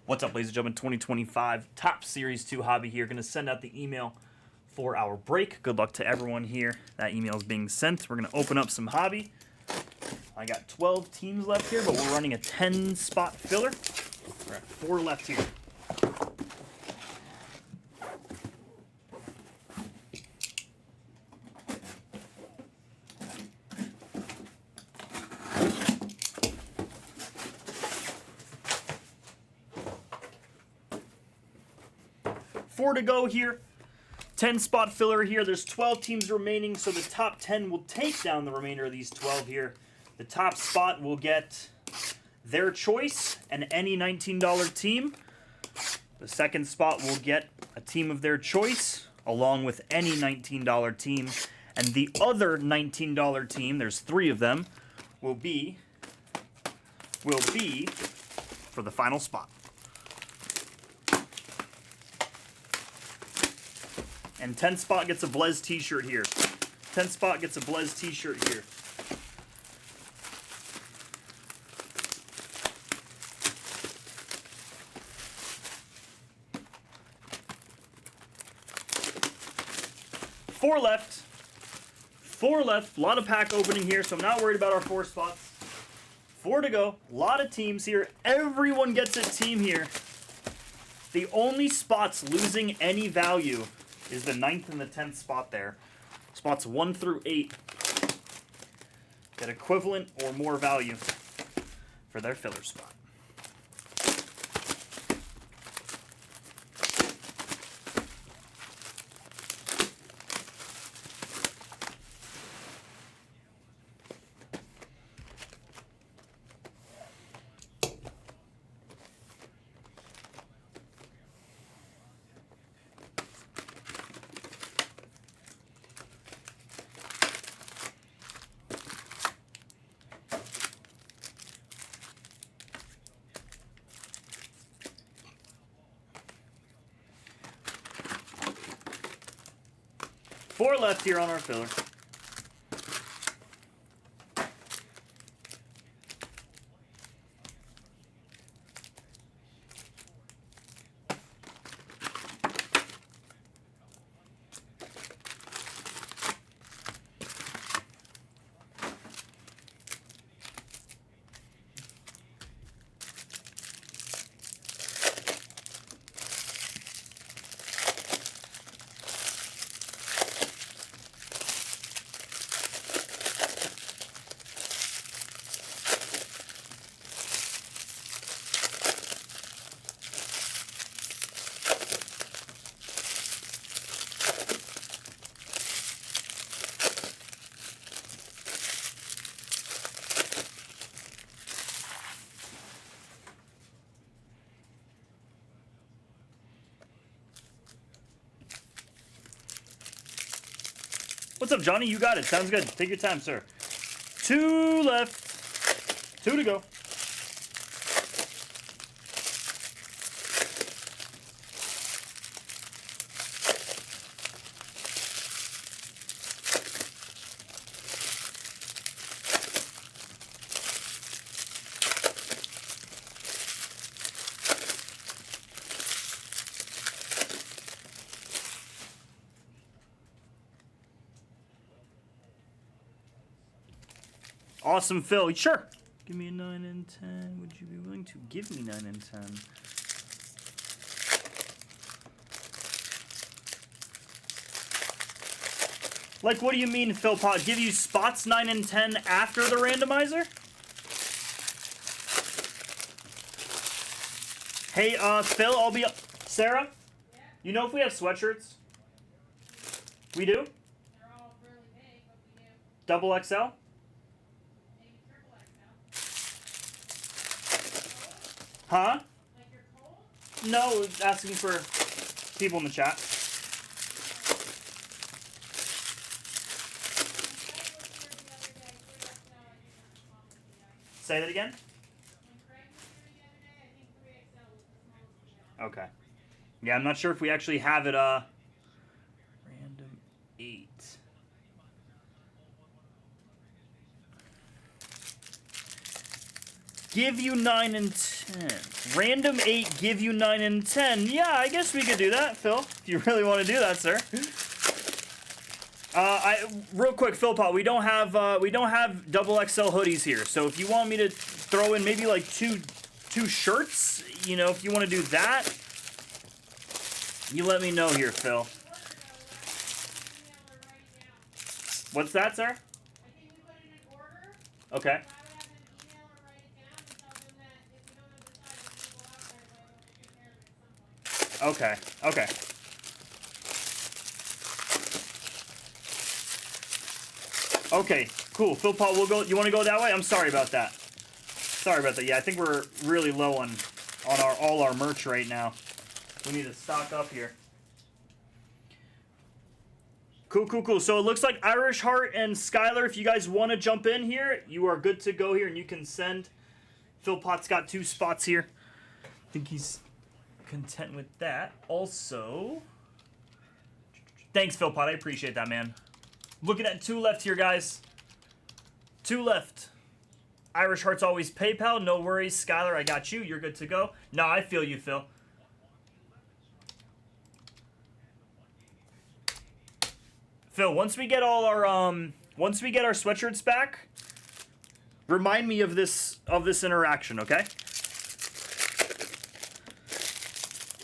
What's up, ladies and gentlemen? 2025 Top Series 2 Hobby here. Going to send out the email for our break. Good luck to everyone here. That email is being sent. We're going to open up some hobby. I got 12 teams left here, but we're running a 10-spot filler. We're at 4 left here. Four to go here. 10-spot filler here. There's 12 teams remaining, so the top 10 will take down the remainder of these 12 here. The top spot will get their choice and any $19 team. The second spot will get a team of their choice along with any $19 team. And the other $19 team, there's 3 of them, will be for the final spot. And 10 spot gets a Blez t-shirt here. 10 spot gets a Blez t-shirt here. Four left. 4 left. A lot of pack opening here, so I'm not worried about our 4 spots. 4 to go. A lot of teams here. Everyone gets a team here. The only spots losing any value is the 9th and the 10th spot there. Spots 1 through 8 get equivalent or more value for their filler spot. Four left here on our filler. What's up, Johnny? You got it. Sounds good. Take your time, sir. 2 left. 2 to go. Awesome, Phil. Sure. Give me a 9 and 10. Would you be willing to give me 9 and 10? Like, what do you mean, Phil Pot? Give you spots 9 and 10 after the randomizer? Hey, Phil, I'll be... Sarah? Yeah? You know if we have sweatshirts? We do? They're all really big, but we do. Double XL? Maybe triple XL. Huh? Like you're cold? No, asking for people in the chat. Say that again? When Craig was here the other day, I think 3XL was the smallest we had. Okay. Yeah, I'm not sure if we actually have it, random 8. give you 9 and 10. Random 8, give you 9 and 10. Yeah, I guess we could do that, Phil. If you really want to do that, sir. Real quick, Philpot, we don't have double XL hoodies here. So if you want me to throw in maybe like two shirts, you know, if you want to do that, you let me know here, Phil. What's that, sir? I think we put in an order. Okay. I would have them email or write it down and tell them that if we don't know the size, we go out there, but we'll take care of it at some point. Okay. Okay. Okay, cool. Philpot, we'll go. You want to go that way? I'm sorry about that. Sorry about that. Yeah, I think we're really low on all our merch right now. We need to stock up here. Cool, cool, cool. So it looks like Irish Heart and Skylar, if you guys want to jump in here, you are good to go here, and you can send. Philpot's got 2 spots here. I think he's content with that. Also, thanks, Philpot. I appreciate that, man. Looking at 2 left here, guys. 2 left. Irish Heart's always PayPal. No worries, Skylar. I got you. You're good to go. No, I feel you, Phil. Phil, once we get all our sweatshirts back, remind me of this interaction, okay?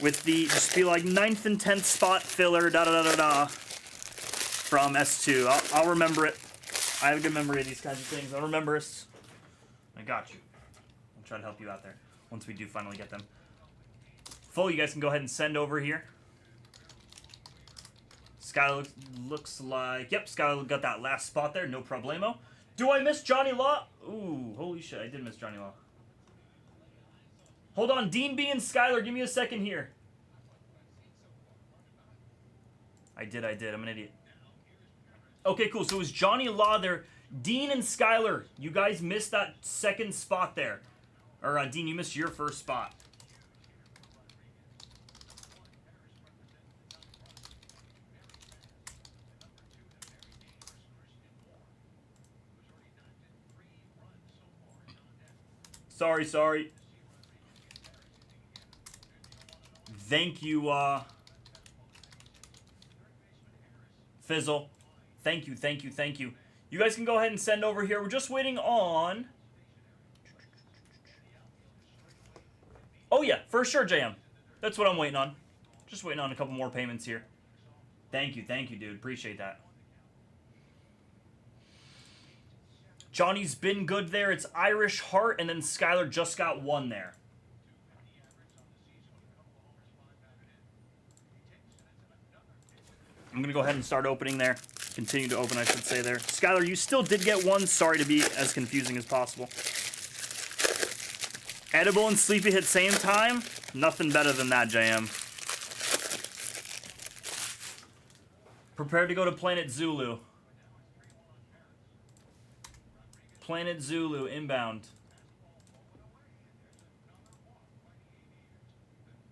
With the just be like 9th and 10th spot filler, da da da da da, from S2. I'll remember it. I have a good memory of these kinds of things. I'll remember it. I got you. I'll try to help you out there once we do finally get them. Full, you guys can go ahead and send over here. Skylar looks like... Yep, Skylar got that last spot there. No problemo. Do I miss Johnny Law? Ooh, holy shit. I did miss Johnny Law. Hold on. Dean B and Skylar, give me a second here. I did. I'm an idiot. Okay, cool. So it was Johnny Law there. Dean and Skylar, you guys missed that second spot there. Or, Dean, you missed your first spot. Sorry. Thank you, Fizzle. Thank you. You guys can go ahead and send over here. We're just waiting on... Oh, yeah, for sure, JM. That's what I'm waiting on. Just waiting on a couple more payments here. Thank you, dude. Appreciate that. Johnny's been good there. It's Irish Heart, and then Skylar just got 1 there. I'm going to go ahead and start opening there. Continue to open, I should say there. Skylar, you still did get 1. Sorry to be as confusing as possible. Edible and Sleepy hit same time? Nothing better than that, JM. Prepare to go to Planet Zulu. Planet Zulu, inbound.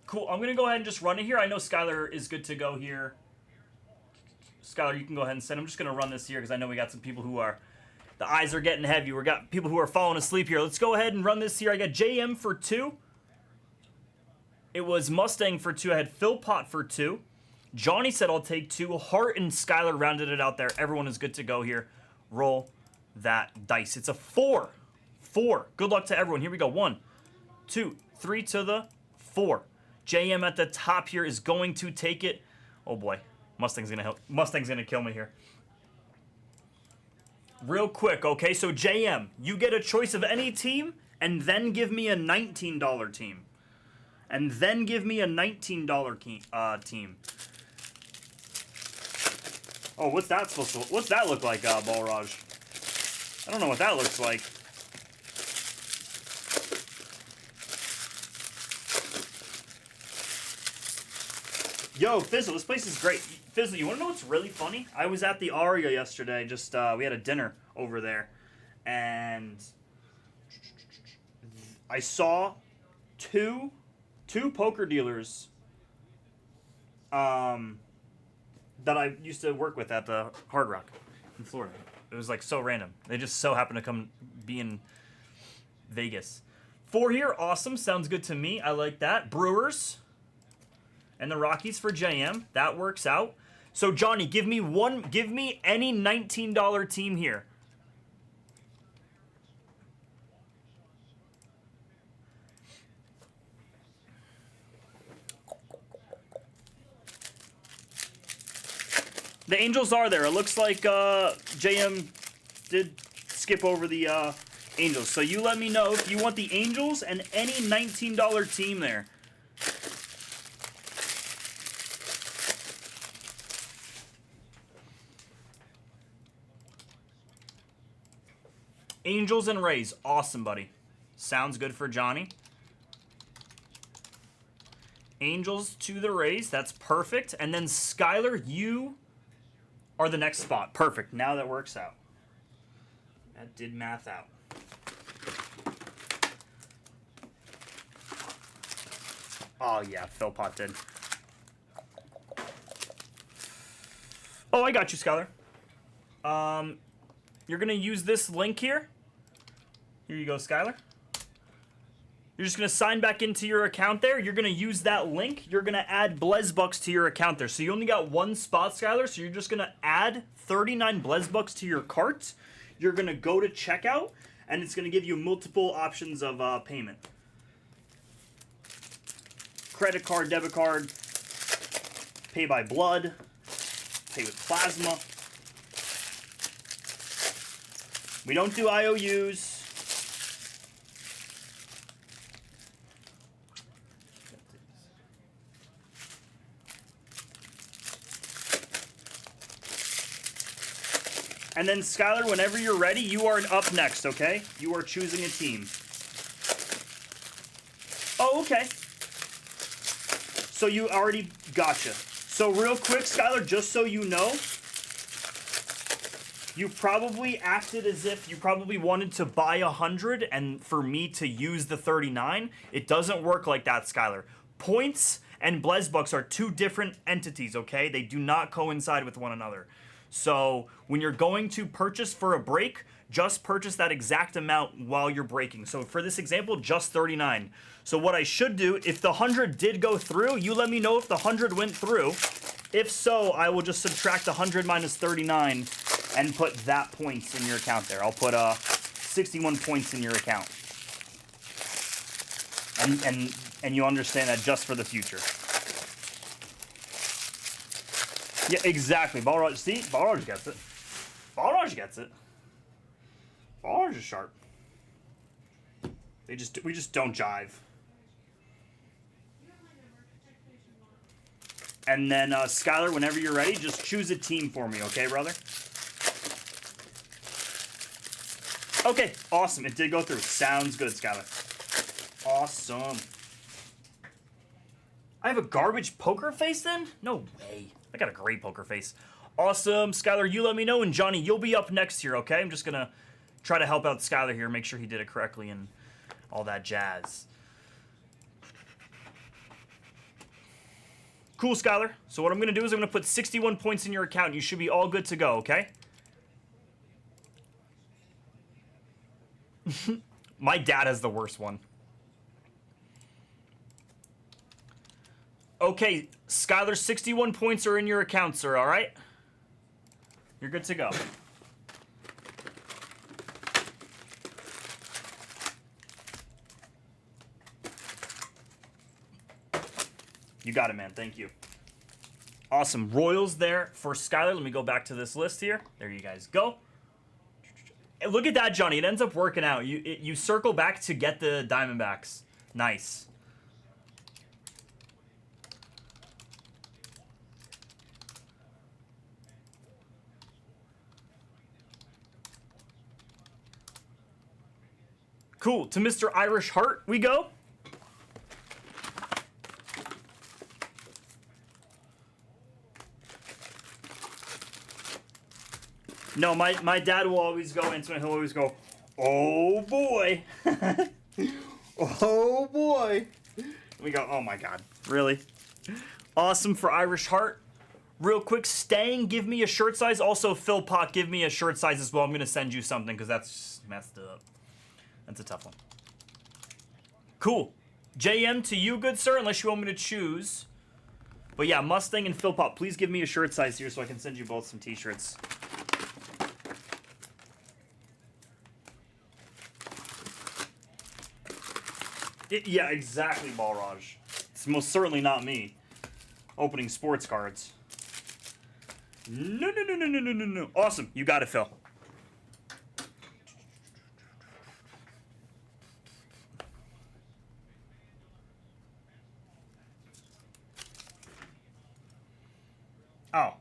Cool, I'm going to go ahead and just run it here. I know Skylar is good to go here. Skylar, you can go ahead and send. I'm just going to run this here because I know we got some people who are... The eyes are getting heavy. We got people who are falling asleep here. Let's go ahead and run this here. I got JM for 2. It was Mustang for 2. I had Philpot for 2. Johnny said I'll take 2. Hart and Skylar rounded it out there. Everyone is good to go here. Roll that dice. It's a 4. 4. Good luck to everyone. Here we go. 1, 2, 3 to the 4. JM at the top here is going to take it. Oh boy. Mustang's gonna kill me here. Real quick, okay? So JM, you get a choice of any team, and then give me a $19 team. And then give me a $19 team. Oh, what's that supposed to... What's that look like, Balraj? I don't know what that looks like. Yo, Fizzle, this place is great. Fizzle, you want to know what's really funny? I was at the Aria yesterday. Just we had a dinner over there, and I saw two poker dealers that I used to work with at the Hard Rock in Florida. It was like so random. They just so happened to come be in Vegas. 4 here, awesome. Sounds good to me. I like that. Brewers and the Rockies for JM. That works out. So Johnny, give me any $19 team here. The Angels are there. It looks like JM did skip over the Angels. So you let me know if you want the Angels and any $19 team there. Angels and Rays. Awesome, buddy. Sounds good for Johnny. Angels to the Rays. That's perfect. And then Skylar, you are the next spot. Perfect. Now that works out. That did math out. Oh, yeah. Philpott did. Oh, I got you, Skylar. You're going to use this link here. Here you go, Skylar. You're just going to sign back into your account there. You're going to use that link. You're going to add Blezbucks to your account there. So you only got one spot, Skylar. So you're just going to add 39 Blezbucks to your cart. You're going to go to checkout, and it's going to give you multiple options of payment. Credit card, debit card, pay by blood, pay with plasma. We don't do IOUs. And then, Skylar, whenever you're ready, you are up next, okay? You are choosing a team. Oh, okay. So you already gotcha. So real quick, Skylar, just so you know, you probably acted as if you probably wanted to buy 100 and for me to use the 39. It doesn't work like that, Skylar. Points and Blezbucks are two different entities, okay? They do not coincide with one another. So when you're going to purchase for a break, just purchase that exact amount while you're breaking. So for this example, just 39. So what I should do, if the 100 did go through, you let me know if the 100 went through. If so, I will just subtract 100 minus 39 and put that points in your account there. I'll put 61 points in your account. And you understand that just for the future. Yeah, exactly. Balraj, see? Balraj gets it. Balraj gets it. Balraj is sharp. We just don't jive. And then, Skylar, whenever you're ready, just choose a team for me, okay, brother? Okay, awesome. It did go through. Sounds good, Skylar. Awesome. I have a garbage poker face then? No way. I got a great poker face. Awesome. Skylar, you let me know. And Johnny, you'll be up next here, okay? I'm just going to try to help out Skylar here, make sure he did it correctly and all that jazz. Cool, Skylar. So what I'm going to do is I'm going to put 61 points in your account. You should be all good to go, okay? My dad has the worst one. Okay, Skylar, 61 points are in your account, sir, all right? You're good to go. You got it, man. Thank you. Awesome. Royals there for Skylar. Let me go back to this list here. There you guys go. Look at that, Johnny. It ends up working out. You circle back to get the Diamondbacks. Nice. Cool. To Mr. Irish Heart we go. No, my dad will always go into it. He'll always go, oh boy. Oh boy. We go, oh my God. Really? Awesome for Irish Heart. Real quick, Stang, give me a shirt size. Also, Philpott, give me a shirt size as well. I'm going to send you something because that's messed up. That's a tough one. Cool. JM to you, good sir, unless you want me to choose. But yeah, Mustang and Phil Pop, please give me a shirt size here so I can send you both some t-shirts. Yeah, exactly, Balraj. It's most certainly not me opening sports cards. No. Awesome. You got it, Phil. Oh,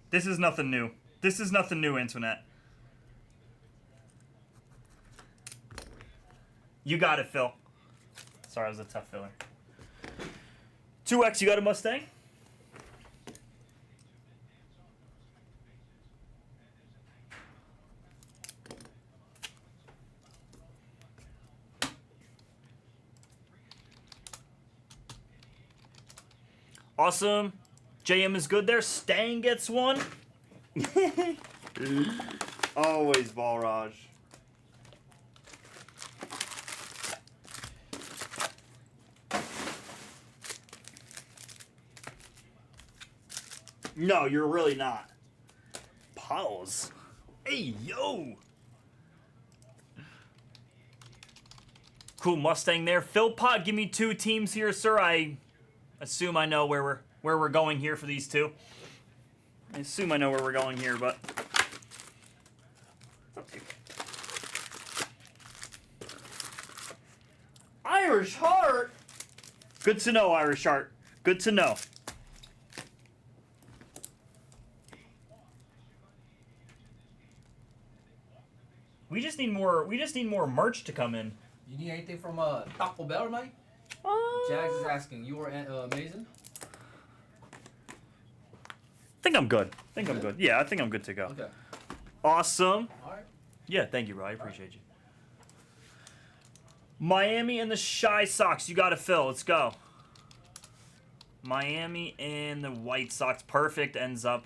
this is nothing new. This is nothing new, Antoinette. You got it, Phil. Sorry, it was a tough filler. 2X, you got a Mustang? Awesome. JM is good there. Stang gets one. Always Balraj. No, you're really not. Pause. Hey, yo. Cool Mustang there. Phil Pot, give me 2 teams here, sir. I assume I know where we're going here for these 2. I assume I know where we're going here, but Irish Heart. Good to know, Irish Heart. Good to know. We just need more merch to come in. You need anything from Taco Bell, Mike? Jags is asking. You are amazing. I think I'm good. I'm good. Yeah, I think I'm good to go. Okay. Awesome. All right. Yeah, thank you, bro. I appreciate you. Miami and the Shy Sox. You got to fill. Let's go. Miami and the White Sox. Perfect. Ends up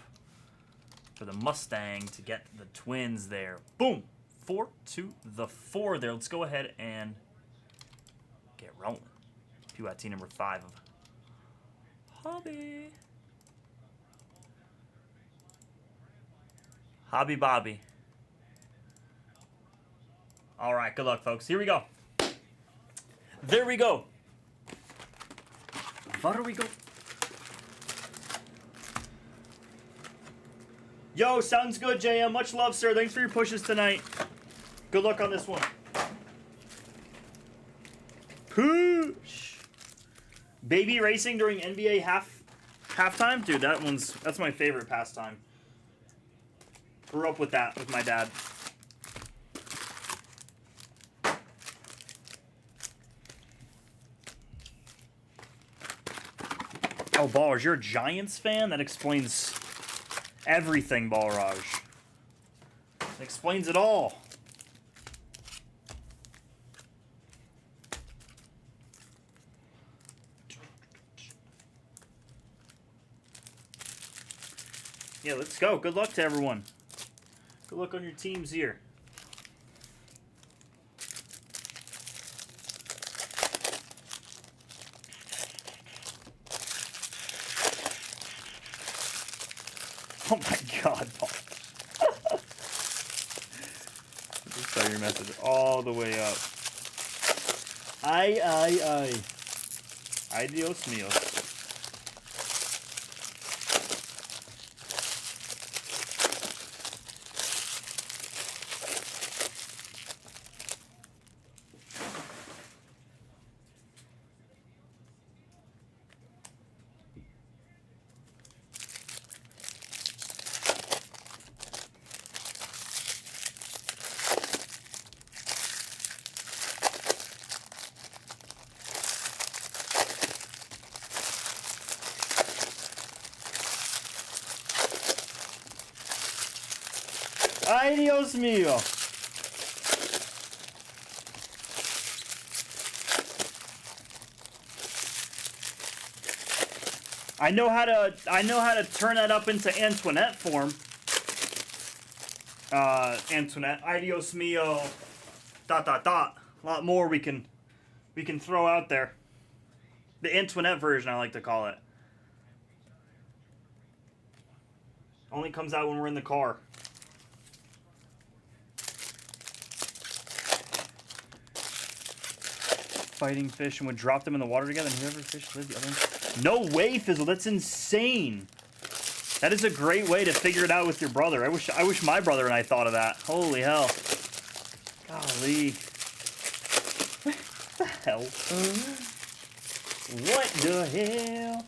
for the Mustang to get the Twins there. Boom. 4 to the 4 there. Let's go ahead and get rolling. PYT number 5 of Hobby. Hobby Bobby. All right, good luck, folks. Here we go. There we go. Where do we go? Yo, sounds good, JM. Much love, sir. Thanks for your pushes tonight. Good luck on this one. Push. Baby racing during NBA halftime? Dude, that's my favorite pastime. Grew up with that with my dad. Oh, Balraj, you're a Giants fan? That explains everything, Balraj. That explains it all. Yeah, let's go. Good luck to everyone. Good luck on your teams here. Oh my God, Paul. Just saw your message all the way up. Ay. Ay, Dios mío. Ay, Dios mío. I know how to turn that up into Antoinette form. Antoinette, ay Dios mío, ... A lot more we can we can throw out there. The Antoinette version, I like to call it. Only comes out when we're in the car. Fighting fish and would drop them in the water together, and whoever fish lived the other one. No way, Fizzle. That's insane. That is a great way to figure it out with your brother. I wish my brother and I thought of that. Holy hell. Golly. What the hell? What the hell?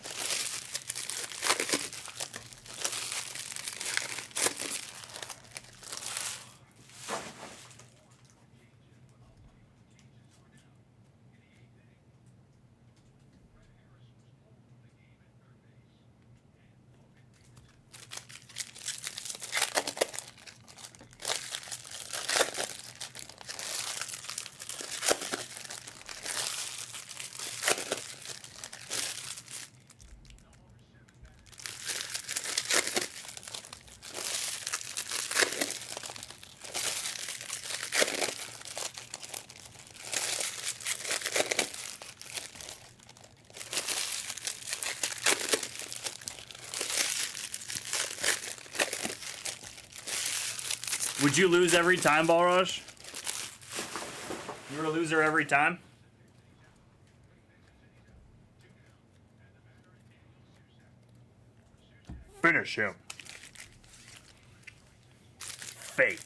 Would you lose every time, Ball Rush? You were a loser every time? Finish him. Fatality.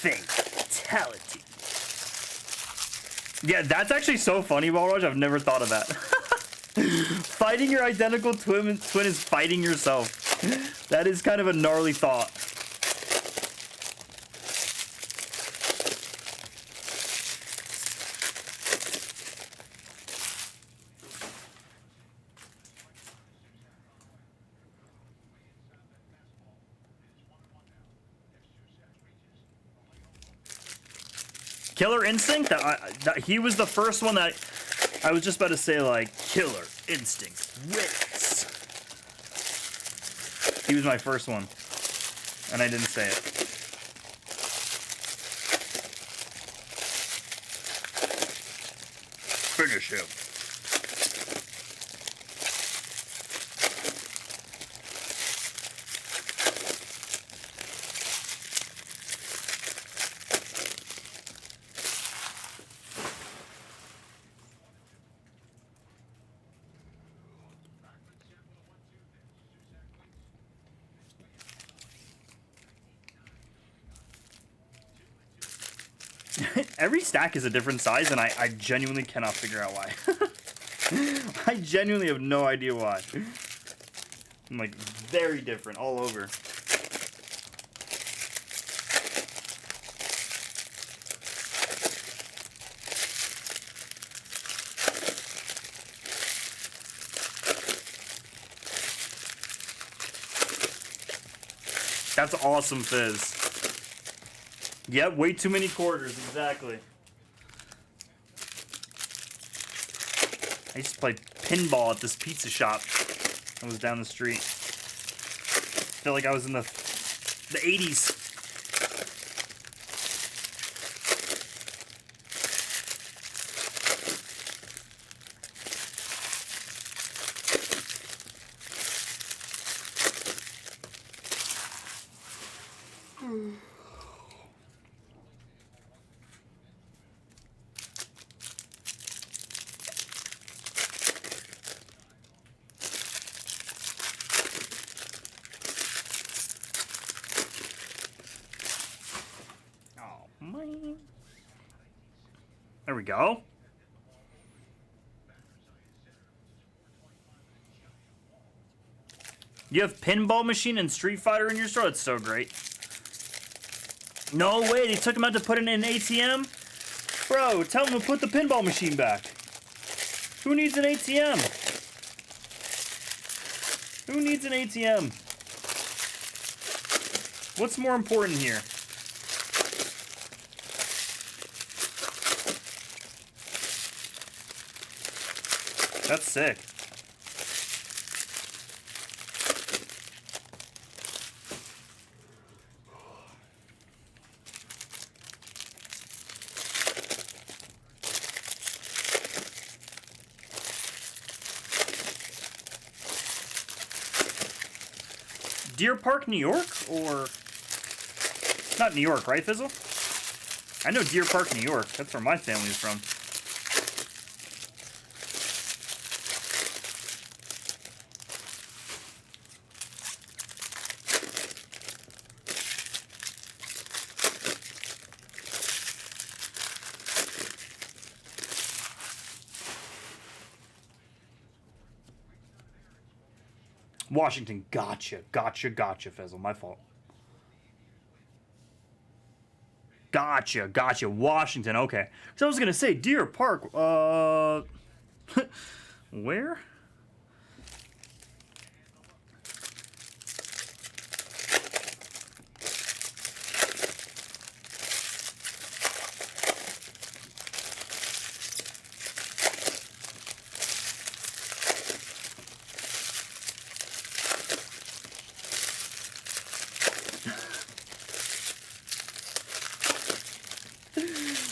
Fatality. Yeah, that's actually so funny, Ball Rush. I've never thought of that. Fighting your identical twin is fighting yourself. That is kind of a gnarly thought. Killer Instinct? He was the first one that I was just about to say, like, Killer Instinct wins. He was my first one, and I didn't say it. Finish him. Every stack is a different size, and I genuinely cannot figure out why. I genuinely have no idea why. I'm like, very different all over. That's awesome, Fizz. Yep, way too many quarters, exactly. I used to play pinball at this pizza shop that was down the street. I feel like I was in the 80s. There we go. You have Pinball Machine and Street Fighter in your store? That's so great. No way, they took him out to put it in an ATM? Bro, tell him to put the pinball machine back. Who needs an ATM? Who needs an ATM? What's more important here? That's sick. Deer Park, New York, or not New York, right, Fizzle? I know Deer Park, New York. That's where my family's from. Washington, gotcha, Fizzle. My fault. Gotcha. Washington, okay. So I was gonna say Deer Park. Where?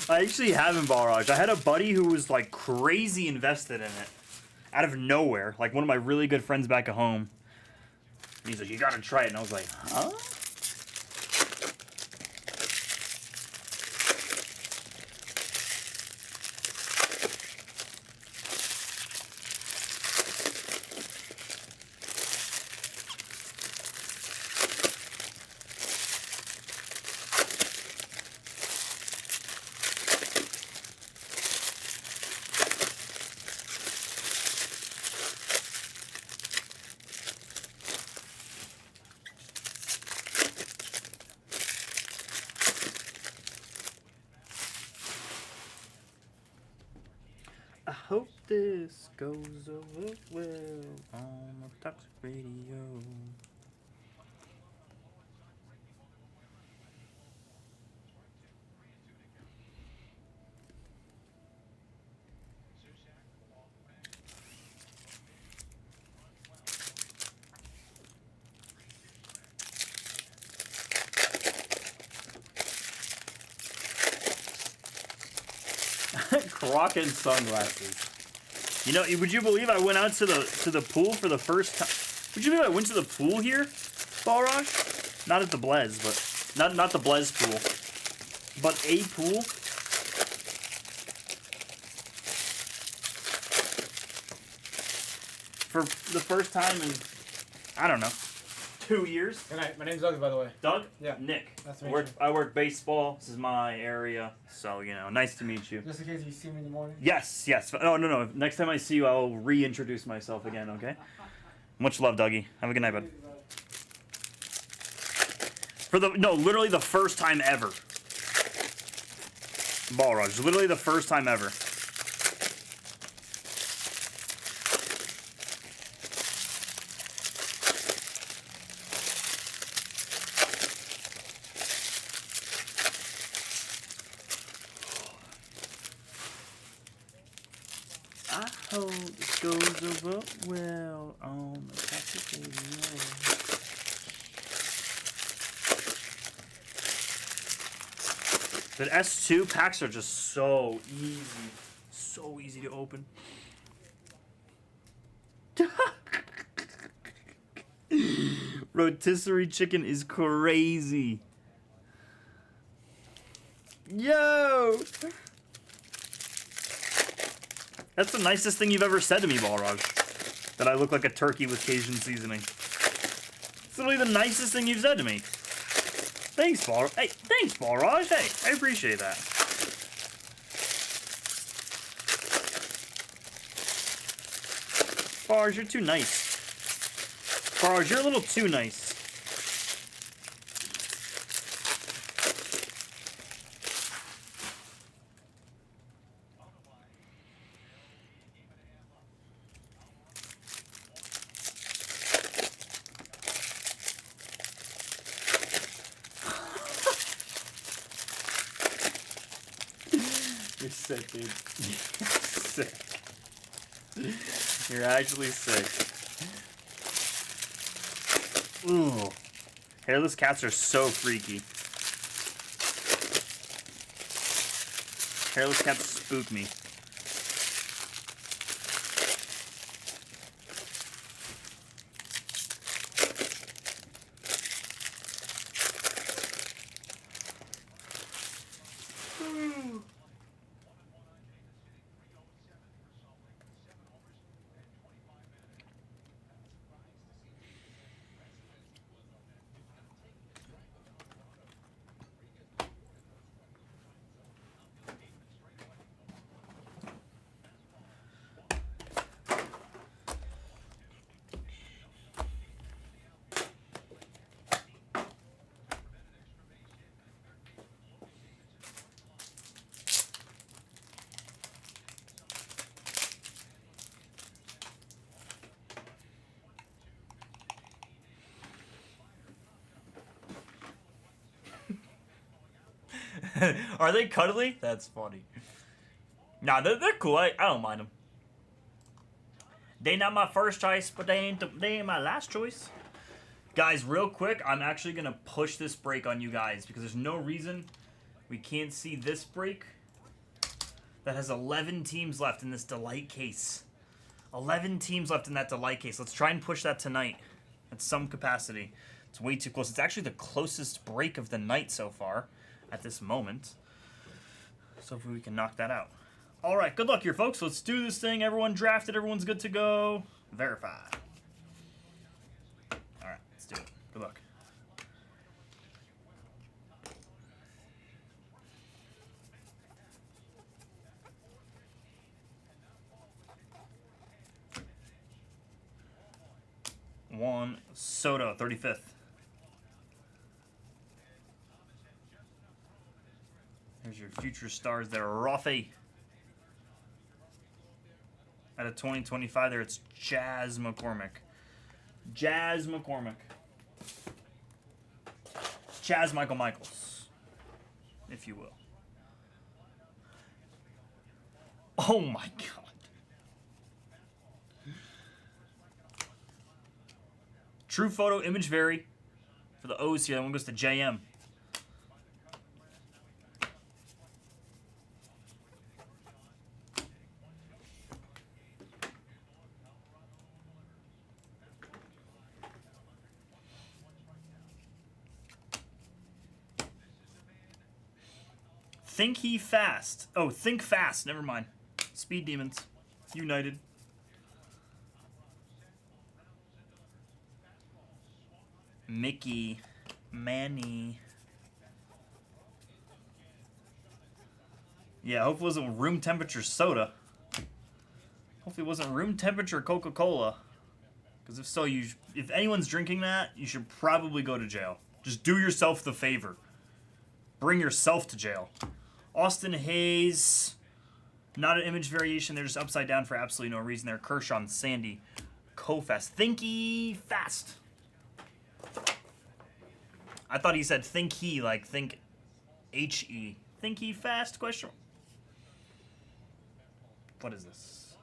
I actually haven't Balrog. I had a buddy who was like crazy invested in it. Out of nowhere. Like one of my really good friends back at home. And he's like, you gotta try it. And I was like, huh? I hope this goes over well on the Toxic Radio. Crockett sunglasses. You know, would you believe I went out to the pool for the first time? Would you believe I went to the pool here, Balrog? Not at the Blez, but not the Blez pool, but a pool. For the first time in, I don't know, 2 years. Good night. My name's Doug, by the way. Doug? Yeah. Nick. Nice to meet you. I work baseball. This is my area. So, you know, nice to meet you. Just in case you see me in the morning. Yes. Oh, no. Next time I see you, I'll reintroduce myself again, okay? Much love, Dougie. Have a good night, bud. Literally the first time ever. Balrog. Literally the first time ever. I hope this goes over well on the Toxic Radio. The S2 packs are just so easy to open. Rotisserie chicken is crazy. Yo! That's the nicest thing you've ever said to me, Balrog. That I look like a turkey with Cajun seasoning. It's literally the nicest thing you've said to me. Thanks, Balrog. Hey, thanks, Balrog. Hey, I appreciate that. Balrog, you're too nice. Balrog, you're a little too nice. You're sick, dude. You're sick. You're actually sick. Ooh. Hairless cats are so freaky. Hairless cats spook me. Are they cuddly? That's funny. Nah, they're cool. I don't mind them. They not my first choice, but they ain't my last choice. Guys, real quick, I'm actually gonna push this break on you guys because there's no reason we can't see this break that has 11 teams left in this Delight case. 11 teams left in that Delight case. Let's try and push that tonight at some capacity. It's way too close. It's actually the closest break of the night so far at this moment. So hopefully we can knock that out. All right, good luck here, folks. Let's do this thing. Everyone drafted. Everyone's good to go. Verify. All right, let's do it. Good luck. Juan Soto, 35th. There's your future stars there. Rafi. Out of 2025 there, it's Jazz McCormick. Jazz McCormick. Chaz Michael Michaels, if you will. Oh my God. True photo image vary for the O's here. That one goes to JM. Think he fast. Oh, think fast. Never mind. Speed Demons. United. Mickey. Manny. Yeah, hopefully it wasn't room temperature soda. Hopefully it wasn't room temperature Coca-Cola. Because if so, if anyone's drinking that, you should probably go to jail. Just do yourself the favor. Bring yourself to jail. Austin Hayes, not an image variation. They're just upside down for absolutely no reason. They're Kershaw and Sandy Koufax. Thinky fast. I thought he said think he, like think H-E. Think he fast, question. What is this?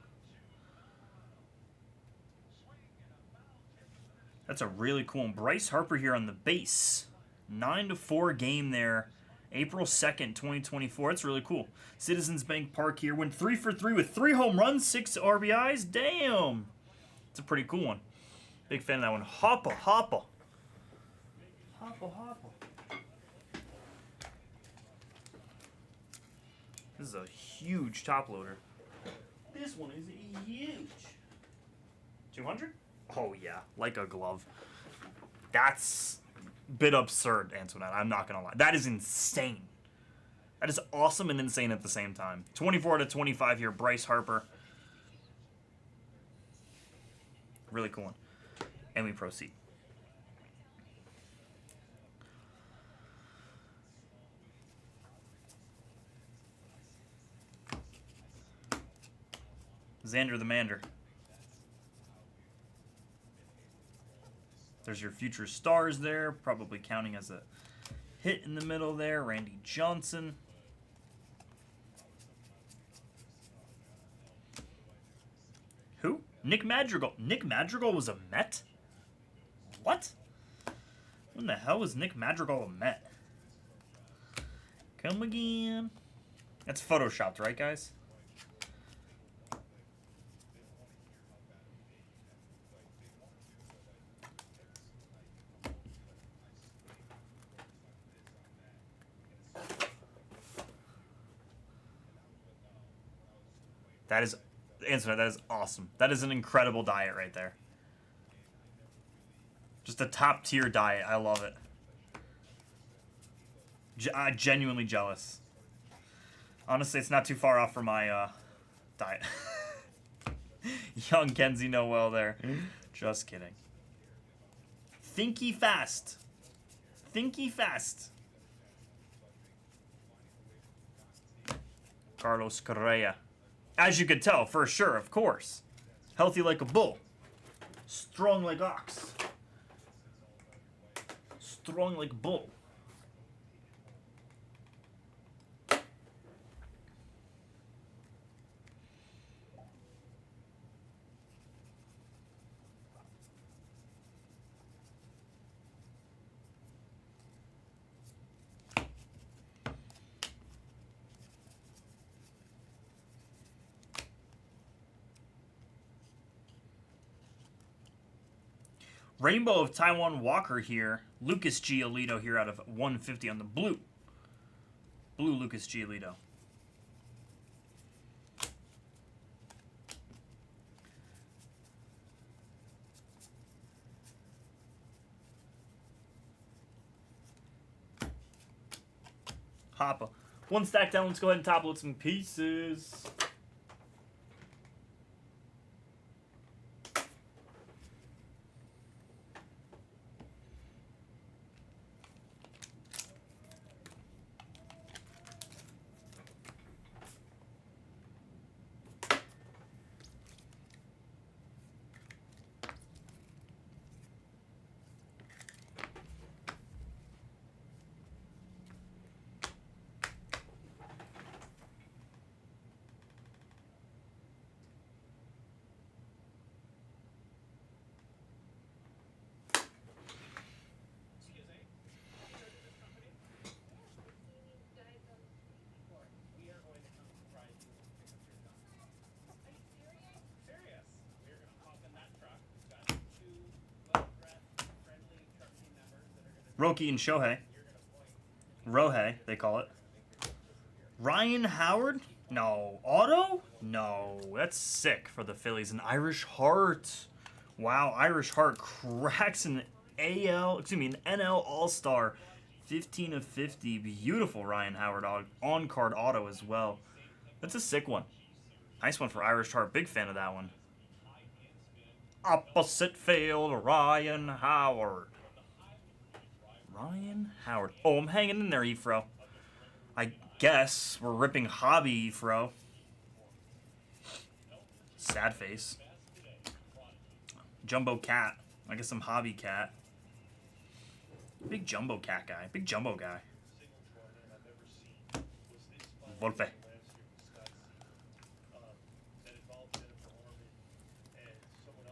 That's a really cool one. Bryce Harper here on the base. 9-4 game there. April 2nd, 2024. It's really cool. Citizens Bank Park here. Went 3 for 3 with 3 home runs, 6 RBIs. Damn. It's a pretty cool one. Big fan of that one. Hoppa, hoppa. Hoppa, hoppa. This is a huge top loader. This one is huge. 200? Oh, yeah. Like a glove. That's bit absurd, Antoinette. I'm not going to lie. That is insane. That is awesome and insane at the same time. 24/25 here. Bryce Harper. Really cool one. And we proceed. Xander the Mander. There's your future stars there, probably counting as a hit in the middle there. Randy Johnson. Who? Nick Madrigal. Nick Madrigal was a Met? What? When the hell was Nick Madrigal a Met? Come again. That's photoshopped, right, guys? That is, Antoinette, that is awesome. That is an incredible diet right there. Just a top tier diet. I love it. I'm genuinely jealous. Honestly, it's not too far off from my diet. Young Kenzie Noel there. Just kidding. Thinky fast. Thinky fast. Carlos Correa. As you could tell, for sure, of course. Healthy like a bull. Strong like ox. Strong like bull. Rainbow of Taiwan Walker here. Lucas Giolito here out of 150 on the blue. Blue Lucas Giolito. Hoppa. One stack down. Let's go ahead and top load some pieces. Roki and Shohei. Rohei, they call it. Ryan Howard? No. Auto? No. That's sick for the Phillies. An Irish Heart. Wow, Irish Heart cracks an an NL All-Star. 15 of 50. Beautiful Ryan Howard on-card auto as well. That's a sick one. Nice one for Irish Heart. Big fan of that one. Opposite field, Ryan Howard. Ryan Howard. Oh, I'm hanging in there, Efro. I guess we're ripping Hobby, Efro. Sad face. Jumbo Cat. I guess some Hobby Cat. Big Jumbo Cat guy. Big Jumbo guy. Volpe.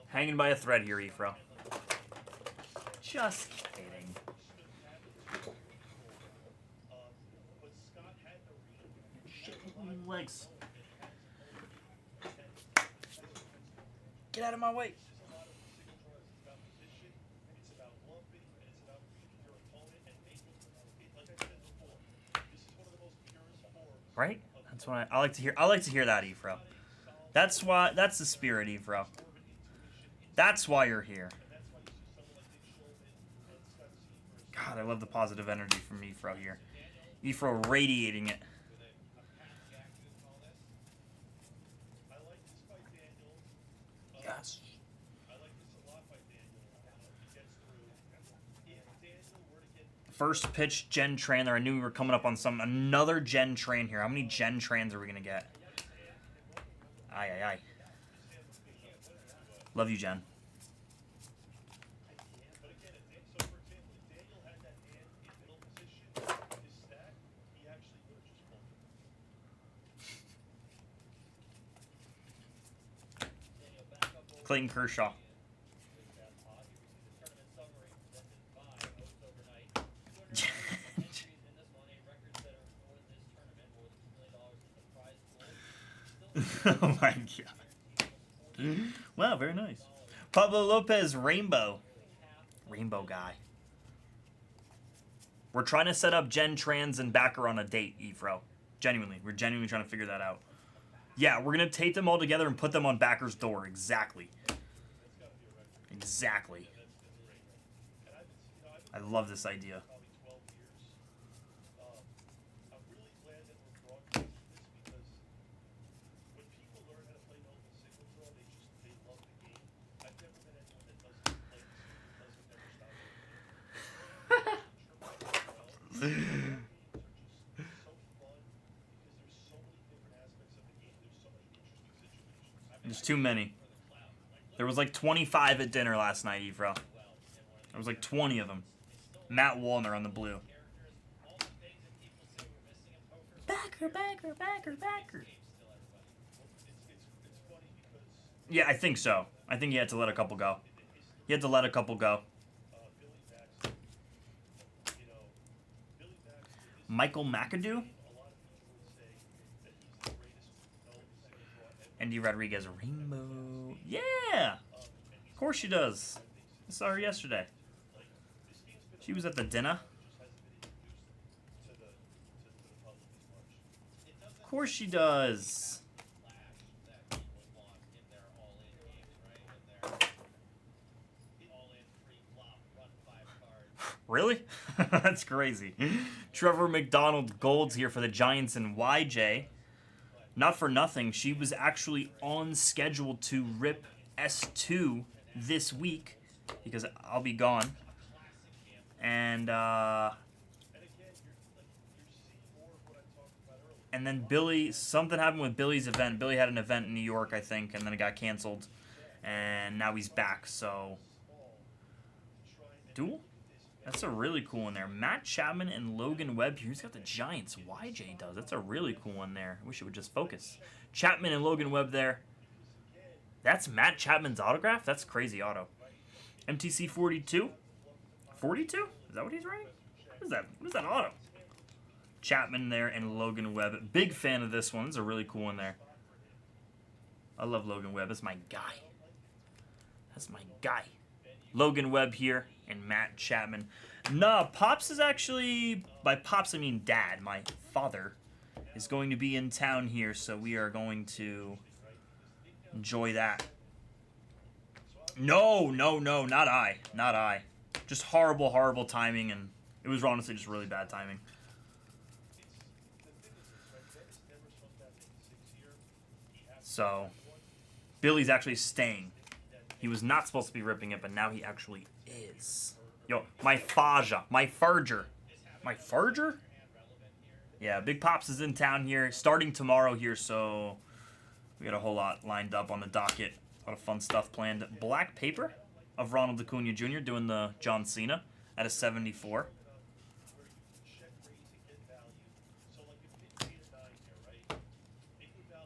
Hanging by a thread here, Efro. Just kidding. Legs. Get out of my way. Right? That's what I like to hear. I like to hear that, Efro. That's the spirit, Efro. That's why you're here. God, I love the positive energy from Efro here. Efro radiating it. Yes. First pitch, Gen Tran there. I knew we were coming up on another Gen Tran here. How many Gen Trans are we going to get? Aye, aye, aye. Love you, Jen. Clayton Kershaw. Oh my god. Wow, very nice. Pablo Lopez, Rainbow. Rainbow guy. We're trying to set up Gen Trans and Backer on a date, Efro. Genuinely. We're genuinely trying to figure that out. Yeah, we're going to tape them all together and put them on Backer's door. Exactly. Exactly. I love this idea. There's too many. There was like 25 at dinner last night, Efro. There was like 20 of them. Matt Wallner on the blue. Backer, Backer, Backer, Backer. Yeah, I think so. I think he had to let a couple go. He had to let a couple go. Michael McAdoo? Andy Rodriguez, Rainbow. Yeah! Of course she does. I saw her yesterday. She was at the dinner. Of course she does. Really? That's crazy. Trevor McDonald Golds here for the Giants and YJ. Not for nothing, she was actually on schedule to rip S2 this week because I'll be gone. And then Billy, something happened with Billy's event. Billy had an event in New York, I think, and then it got canceled. And now he's back, so... Duel? That's a really cool one there. Matt Chapman and Logan Webb here. Who's got the Giants? YJ does. That's a really cool one there. I wish it would just focus. Chapman and Logan Webb there. That's Matt Chapman's autograph? That's crazy auto. MTC 42? 42? Is that what he's writing? What is that? What is that auto? Chapman there and Logan Webb. Big fan of this one. This is a really cool one there. I love Logan Webb. That's my guy. That's my guy. Logan Webb here and Matt Chapman. Nah, Pops is actually... By Pops, I mean Dad. My father is going to be in town here, so we are going to enjoy that. No, not I. Not I. Just horrible, horrible timing, and it was honestly just really bad timing. So, Billy's actually staying. He was not supposed to be ripping it, but now he actually is. Yo, my Faja. My Farger. My Farger? Yeah, Big Pops is in town here, starting tomorrow here, so we got a whole lot lined up on the docket. A lot of fun stuff planned. Black paper of Ronald Acuna Jr. doing the John Cena at a 74.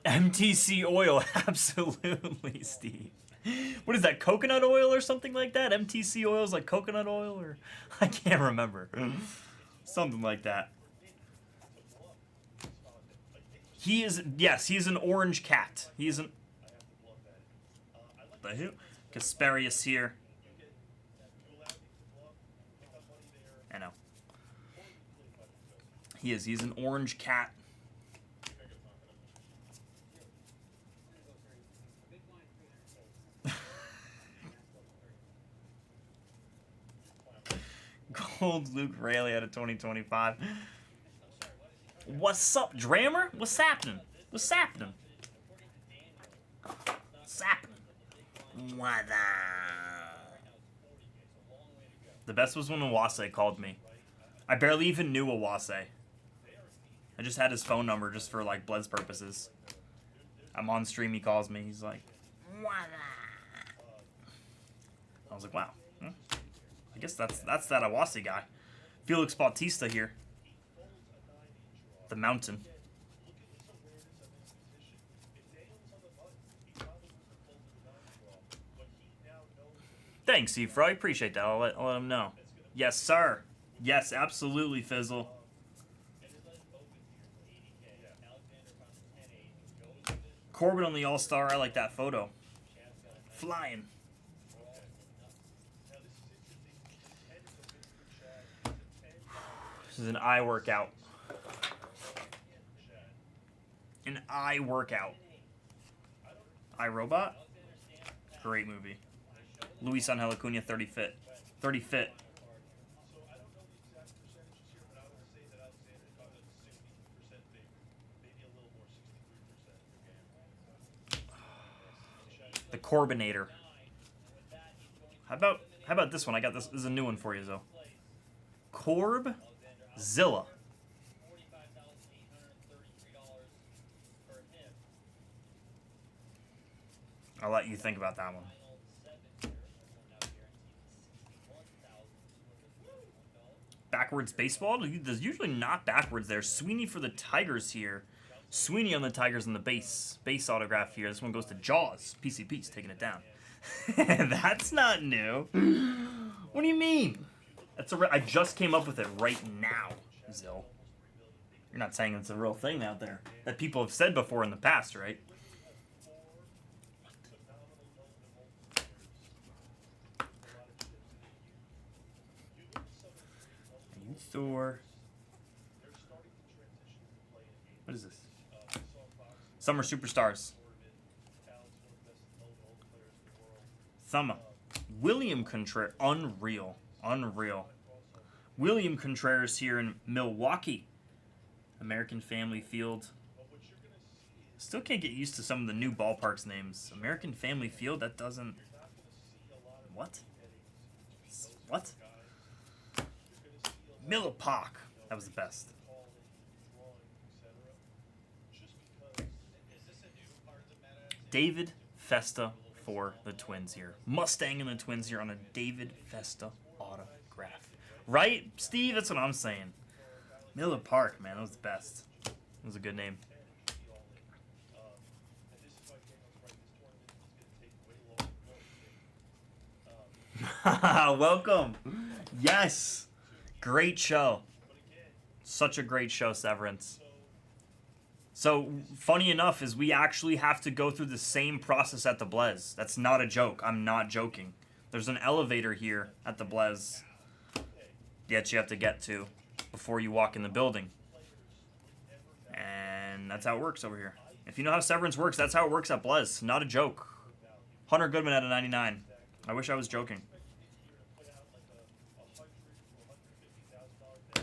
MTC oil, absolutely, Steve. What is that, coconut oil or something like that? MTC oil is like coconut oil, or I can't remember. Something like that. He is, yes, he's an orange cat. He's an... The who? Kasparius here. I know. He is. He's an orange cat. Gold Luke Rayleigh out of 2025. What's up, Drammer? What's happening? What's happening? What's happening? What the best was when Awase called me. I barely even knew Awase. I just had his phone number just for like Bloods purposes. I'm on stream, he calls me. He's like, what I was like, wow. I guess that's that Awase guy. Felix Bautista here. The Mountain. Thanks, Efro. I appreciate that. I'll let him know. Yes, sir. Yes, absolutely, Fizzle. Corbin on the All-Star. I like that photo. Flying. This is an eye workout. An eye workout. iRobot? Great movie. Luis Angel Acuna, 30 fit. 30 fit. The Corbinator. How about this one? I got this. This is a new one for you, though. Corbzilla. I'll let you think about that one. Backwards baseball? There's usually not backwards there. Sweeney for the Tigers here. Sweeney on the Tigers in the base autograph here. This one goes to Jaws. PCP's taking it down. That's not new. What do you mean? I just came up with it right now, Zill. You're not saying it's a real thing out there that people have said before in the past, right? Thor. What is this? Summer Superstars. Thumma. William Contreras. Unreal. Unreal. William Contreras here in Milwaukee. American Family Field. Still can't get used to some of the new ballparks names. American Family Field, that doesn't... What? What? Millipak. That was the best. David Festa for the Twins here. Mustang and the Twins here on a David Festa autograph. Right, Steve? That's what I'm saying. Miller Park, man. That was the best. That was a good name. Welcome. Yes. Great show. Such a great show, Severance. So, funny enough is we actually have to go through the same process at the Blez. That's not a joke. I'm not joking. There's an elevator here at the Blez that you have to get to before you walk in the building. And that's how it works over here. If you know how Severance works, that's how it works at Blez. Not a joke. Hunter Goodman at a 99. I wish I was joking.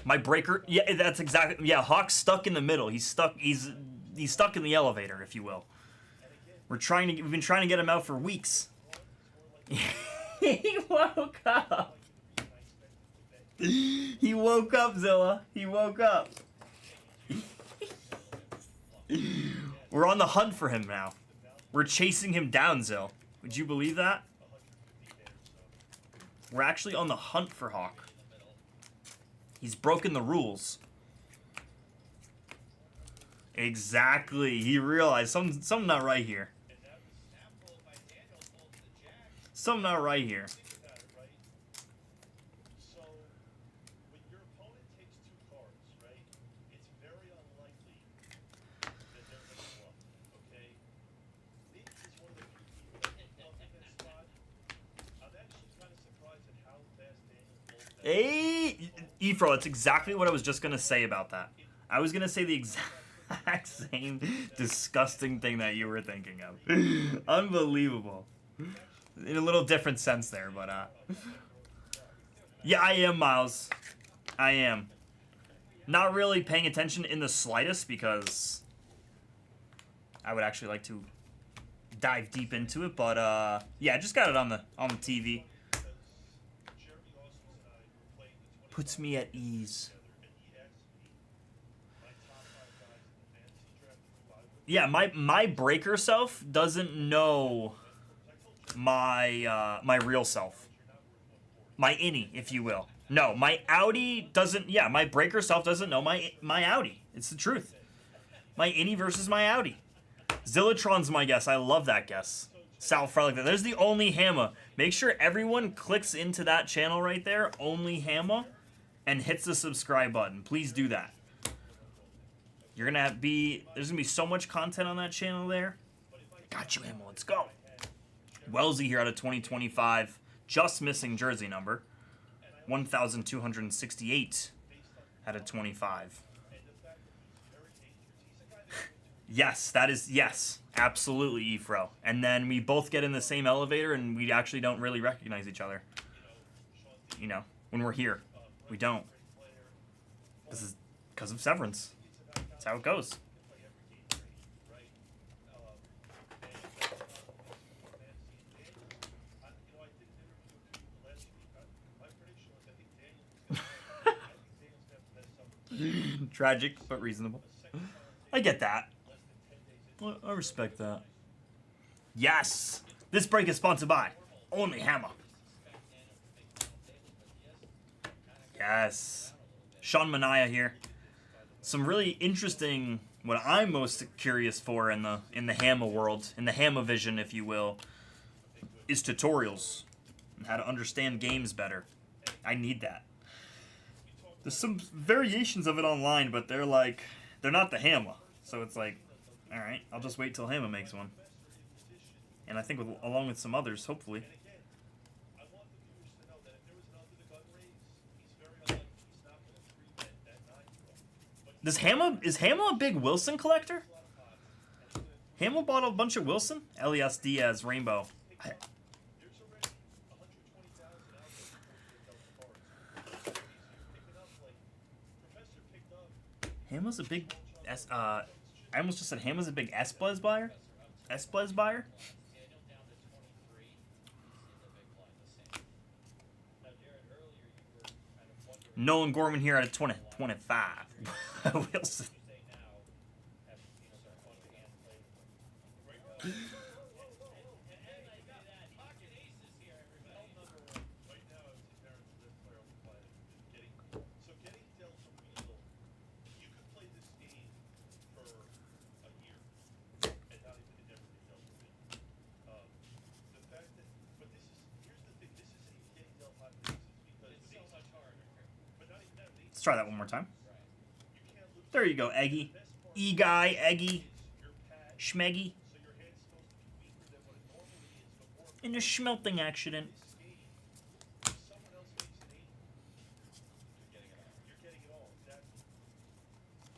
My breaker, yeah, that's exactly, yeah, Hawk's stuck in the middle. He's stuck in the elevator, if you will. We've been trying to get him out for weeks. He woke up. He woke up, Zilla. He woke up. We're on the hunt for him now. We're chasing him down, Zill. Would you believe that? We're actually on the hunt for Hawk. He's broken the rules. Exactly. He realized something not right here. Something not right here. Hey, Efro, that's exactly what I was just going to say about that. I was going to say the exact same disgusting thing that you were thinking of. Unbelievable. In a little different sense there, but, yeah, I am, Miles. I am. Not really paying attention in the slightest because I would actually like to dive deep into it, but, yeah, I just got it on the TV. Puts me at ease. Yeah, my breaker self doesn't know my my real self. My innie, if you will. No, my outie doesn't. Yeah, my breaker self doesn't know my outie. It's the truth. My innie versus my outie. Zillatron's my guess. I love that guess. Sal Frelick. There's the Only Hammer. Make sure everyone clicks into that channel right there, Only Hammer, and hits the subscribe button. Please do that. There's gonna be so much content on that channel there. Got you, Hammer. Let's go. Wellesley here out of 2025. Just missing jersey number. 1,268 out of 25. Yes, that is, yes. Absolutely, Efro. And then we both get in the same elevator and we actually don't really recognize each other. You know, when we're here. We don't. This is because of Severance. That's how it goes. Tragic, but reasonable. I get that. I respect that. Yes! This break is sponsored by Only Hammer. Yes. Sean Mania here. Some really interesting, what I'm most curious for in the Hammer world, in the Hammer vision, if you will, is tutorials. And how to understand games better. I need that. There's some variations of it online, but they're not the Hammer. So it's like, alright, I'll just wait till Hammer makes one. And I think along with some others, hopefully. Is Hamill a big Wilson collector? Hamill bought a bunch of Wilson? Elias Diaz, Rainbow. Hamill's a big I almost just said Hamill's a big S-Blez buyer. S-Blez buyer? Nolan Gorman here at a 25. Wilson. Let's try that one more time. There you go, Eggy. E-Guy, Eggy. Schmeggy. In a schmelting accident.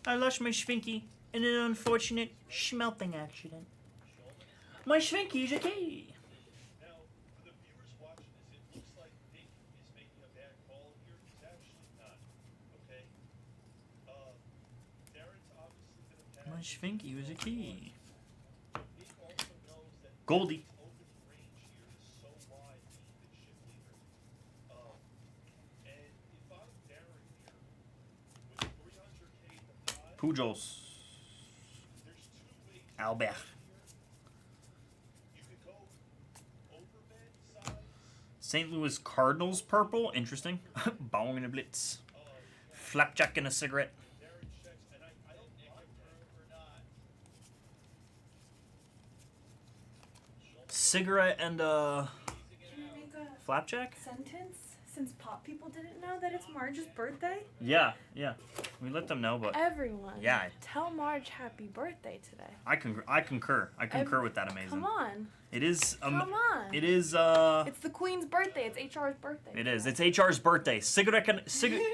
I lost my Schwinky in an unfortunate schmelting accident. My Schwinky is a key. My Schwinky was a key. Goldie. Pujols. Albert. St. Louis Cardinals purple. Interesting. Bong in a blitz. Flapjack and a cigarette. Cigarette and Can you make a flapjack? sentence since pop people didn't know that it's Marge's birthday? Yeah. We let them know, but Everyone. Yeah. Tell Marge happy birthday today. I concur. I concur with that. Amazing. Come on. It is. Come on. It is. It's the Queen's birthday. It's HR's birthday. It is. It's HR's birthday. Cigarette and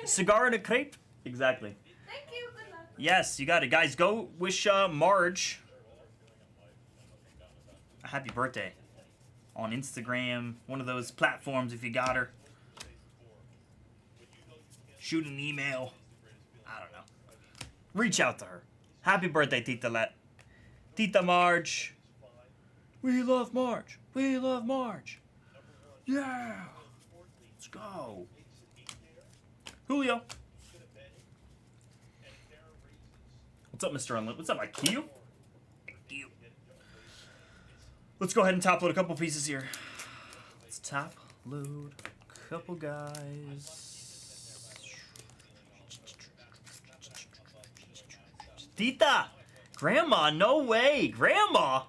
cigar and a crepe. Exactly. Thank you. Good luck. Yes, you got it, guys. Go wish Marge a happy birthday on Instagram, one of those platforms if you got her. Shoot an email. I don't know. Reach out to her. Happy birthday, Tita Let. Tita Marge. We love Marge. We love Marge. Yeah. Let's go. Julio. What's up, Mr. Unlit? What's up, IQ? IQ. Let's go ahead and top load a couple pieces here. Let's top load a couple guys. Tita! Grandma, no way! Grandma!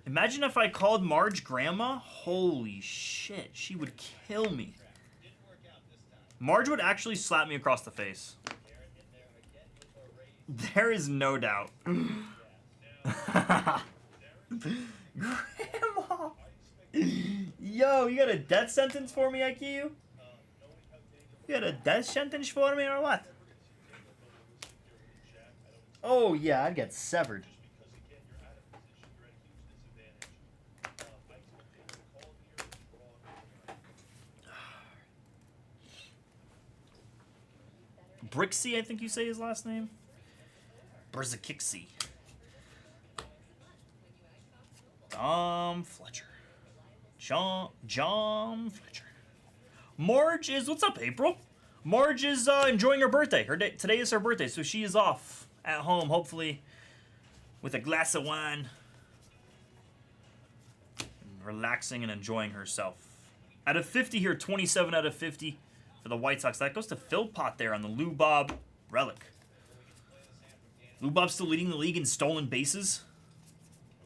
Imagine if I called Marge Grandma. Holy shit, she would kill me. Marge would actually slap me across the face. There is no doubt. Grandma! Yo, you got a death sentence for me, IQ? You got a death sentence for me or what? Oh yeah, I'd get severed. Brixie, I think you say his last name. Berzakixie. John Fletcher. John Fletcher. Marge is, what's up, April? Marge is enjoying her birthday. Today is her birthday, so she is off at home, hopefully with a glass of wine, relaxing and enjoying herself. Out of 50 here, 27 out of 50 for the White Sox. That goes to Phil Pot there on the Lou Bob relic. Lou Bob still leading the league in stolen bases.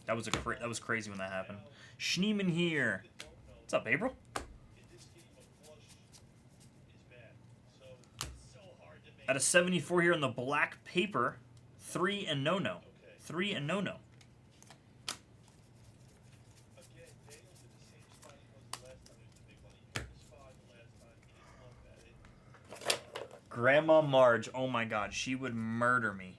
That was crazy when that happened. Schneeman here. What's up, April? Out of 74 here on the black paper, 3 and no-no. 3 and no-no. Grandma Marge. Oh my God, she would murder me.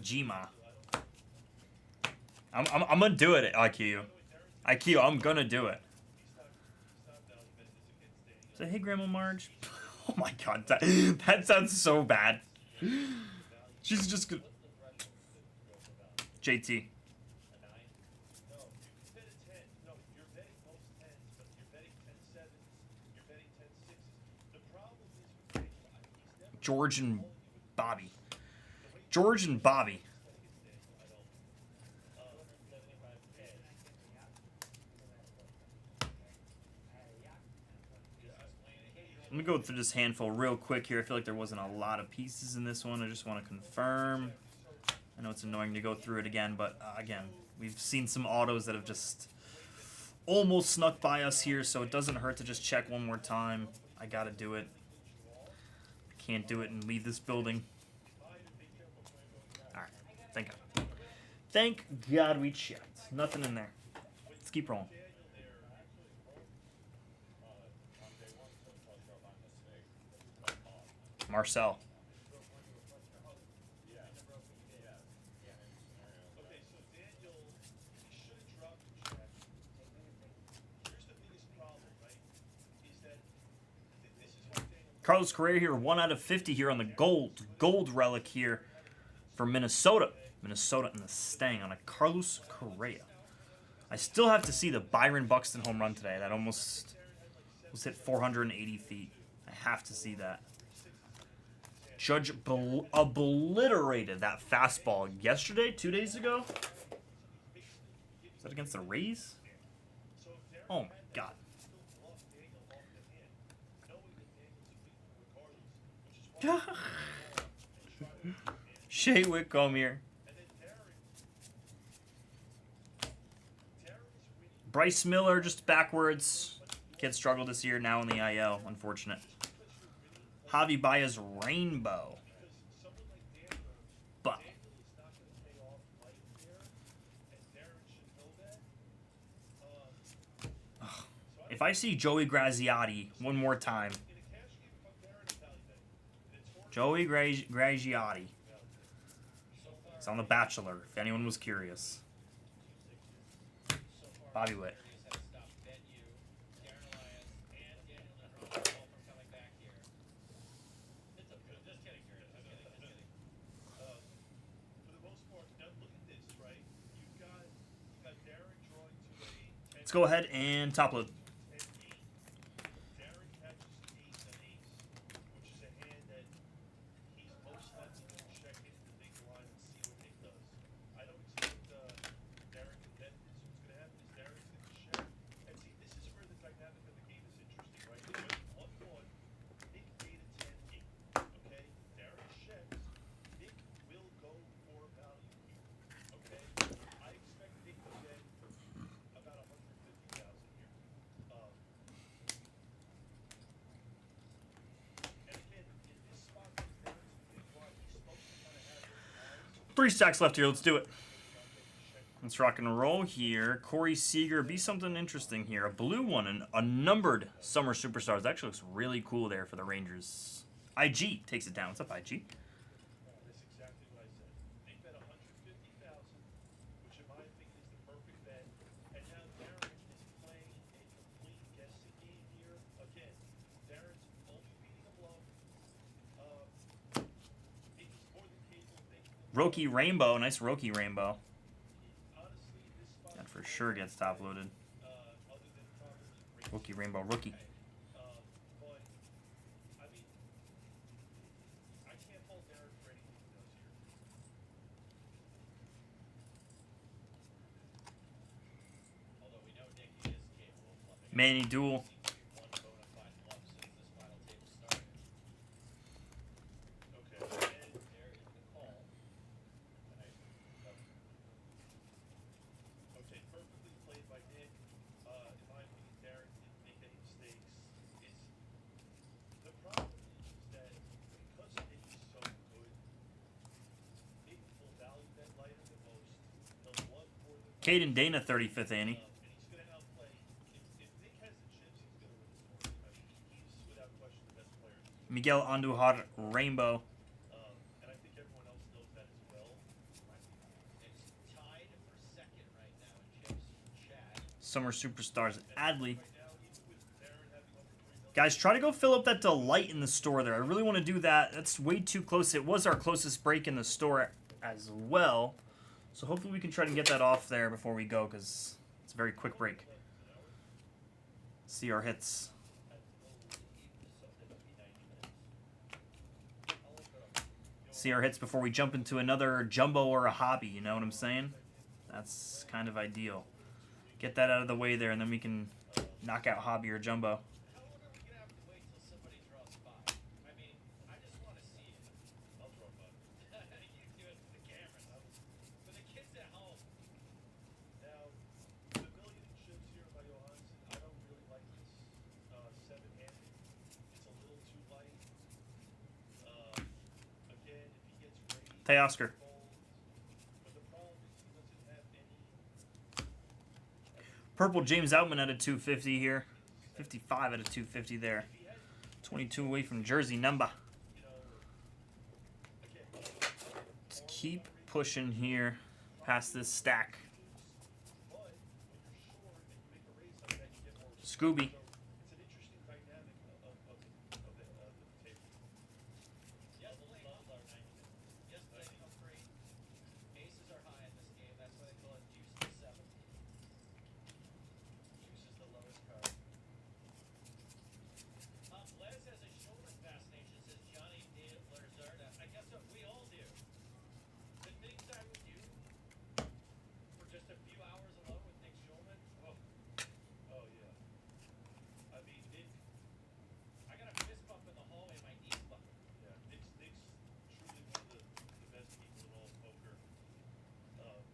Gma. I'm gonna do it, IQ. IQ, I'm gonna do it. So, hey, Grandma Marge. Oh my God, that sounds so bad. She's just gonna. JT. George and Bobby. George and Bobby. Let me go through this handful real quick here. I feel like there wasn't a lot of pieces in this one. I just want to confirm. I know it's annoying to go through it again, but again, we've seen some autos that have just almost snuck by us here, so it doesn't hurt to just check one more time. I gotta do it. I can't do it and leave this building. Alright, thank God. Thank God we checked. Nothing in there. Let's keep rolling. Marcel. Carlos Correa here, 1 out of 50 here on the gold relic here for Minnesota. Minnesota in the Stang on a Carlos Correa. I still have to see the Byron Buxton home run today. That almost hit 480 feet. I have to see that. Judge obliterated that fastball yesterday, 2 days ago. Is that against the Rays? Oh my God. Shea Whitcomb here. Bryce Miller just backwards. Kid struggled this year, now in the IL. Unfortunate. Javi Baez Rainbow. But if I see Joey Graziati one more time, Joey Graziati. It's on The Bachelor, if anyone was curious. Bobby Witt. Let's go ahead and top load. Three stacks left here. Let's do it. Let's rock and roll here. Corey Seager. Be something interesting here. A blue one and a numbered Summer Superstars. That actually looks really cool there for the Rangers. IG takes it down. What's up, IG? Roki Rainbow, nice Roki Rainbow. That for sure gets top loaded. Roki Rainbow, rookie. Manny Duel. Caden Dana, 35th Annie. Miguel Andujar, Rainbow. Summer Superstars, Adley. Guys, try to go fill up that Delight in the store there. I really want to do that. That's way too close. It was our closest break in the store as well. So hopefully we can try to get that off there before we go, because it's a very quick break. See our hits. See our hits before we jump into another jumbo or a hobby, you know what I'm saying? That's kind of ideal. Get that out of the way there, and then we can knock out hobby or jumbo. Hey, Oscar. Purple James Outman at a 250 here. 55 at a 250 there. 22 away from jersey number. Let's keep pushing here past this stack. Scooby.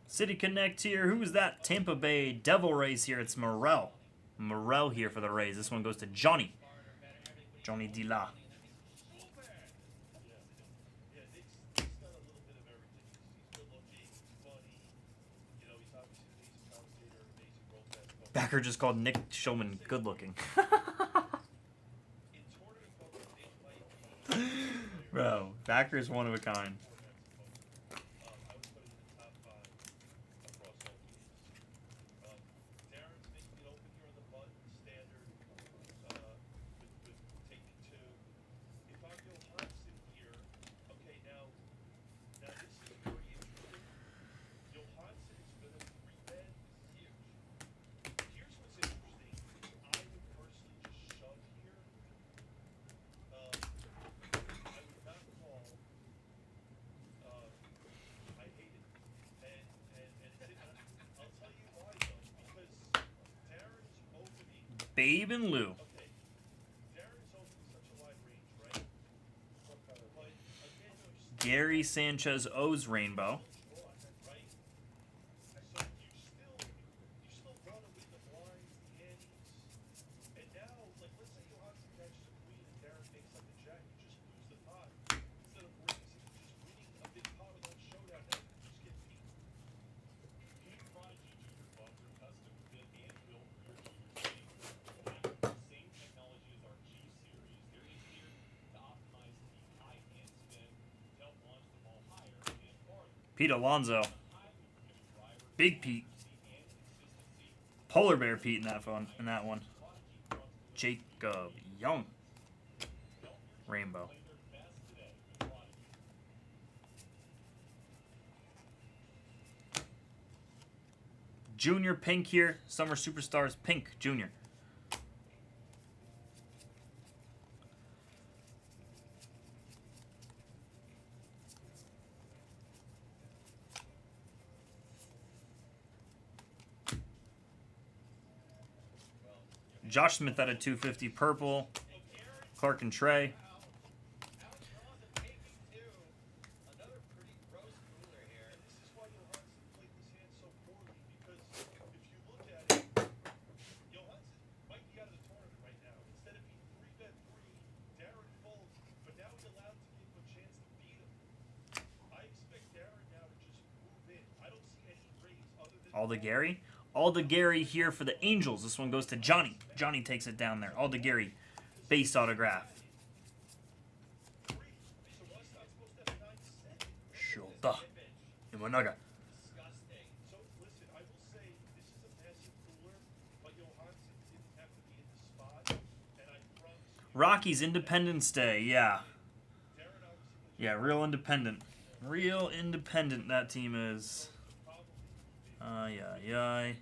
City Connect here. Who is that? Tampa Bay Devil Rays here. It's Morel. Morel here for the Rays. This one goes to Johnny. Johnny D. La. Backer just called Nick Shulman good looking. Bro, Backer's one of a kind. Babe and Lou. Gary Sanchez O's Rainbow. Pete Alonso. Big Pete. Polar Bear Pete in that one. Jacob Young. Rainbow. Junior Pink here. Summer Superstars Pink Junior. Josh Smith at a 250 purple. Clark and Trey. Aldegary. Aldegary here for the Angels. This one goes to Johnny. Johnny takes it down there. Aldegary, base autograph. Shota. Imanaga. Rockies Independence Day, yeah. Yeah, real independent. Real independent that team is. Ay, ay, ay.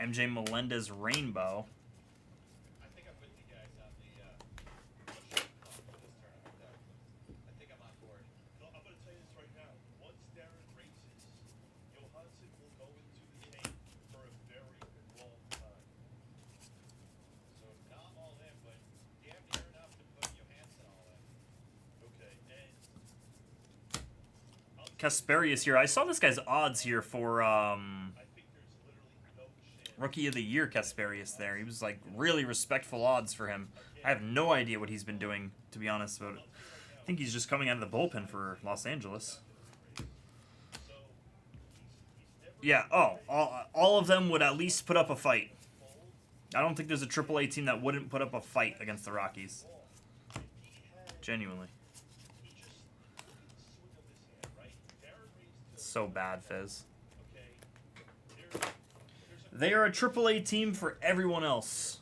MJ Melendez Rainbow. Kasperius here. I saw this guy's odds here for Rookie of the Year Kasperius there. He was like really respectful odds for him. I have no idea what he's been doing, to be honest about it. I think he's just coming out of the bullpen for Los Angeles. Yeah, oh, all of them would at least put up a fight. I don't think there's a AAA team that wouldn't put up a fight against the Rockies. Genuinely. So bad, Fizz. They are a AAA team for everyone else.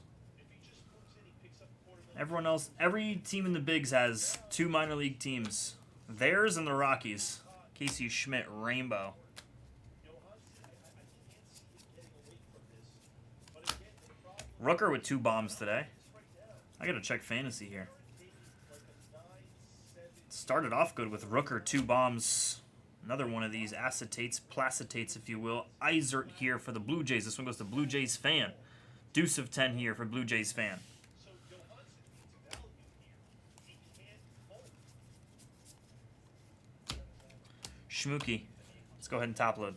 Everyone else, every team in the Bigs has 2 minor league teams. Theirs and the Rockies. Casey Schmidt, Rainbow. Rooker with 2 bombs today. I gotta check fantasy here. Started off good with Rooker, 2 bombs. Another one of these acetates, placetates, if you will. Eisert here for the Blue Jays. This one goes to Blue Jays fan. Deuce of 10 here for Blue Jays fan. Schmookie. Let's go ahead and top load.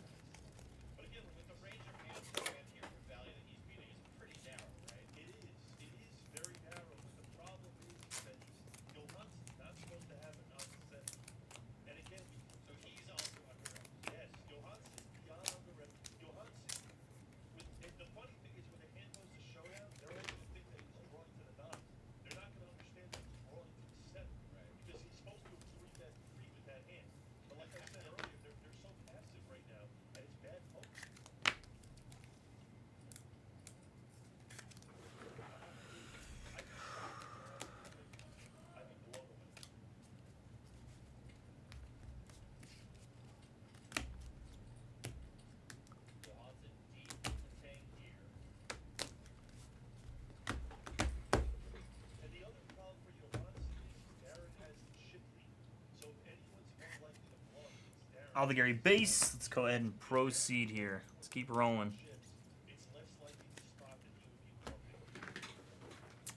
Aldegary base. Let's go ahead and proceed here. Let's keep rolling.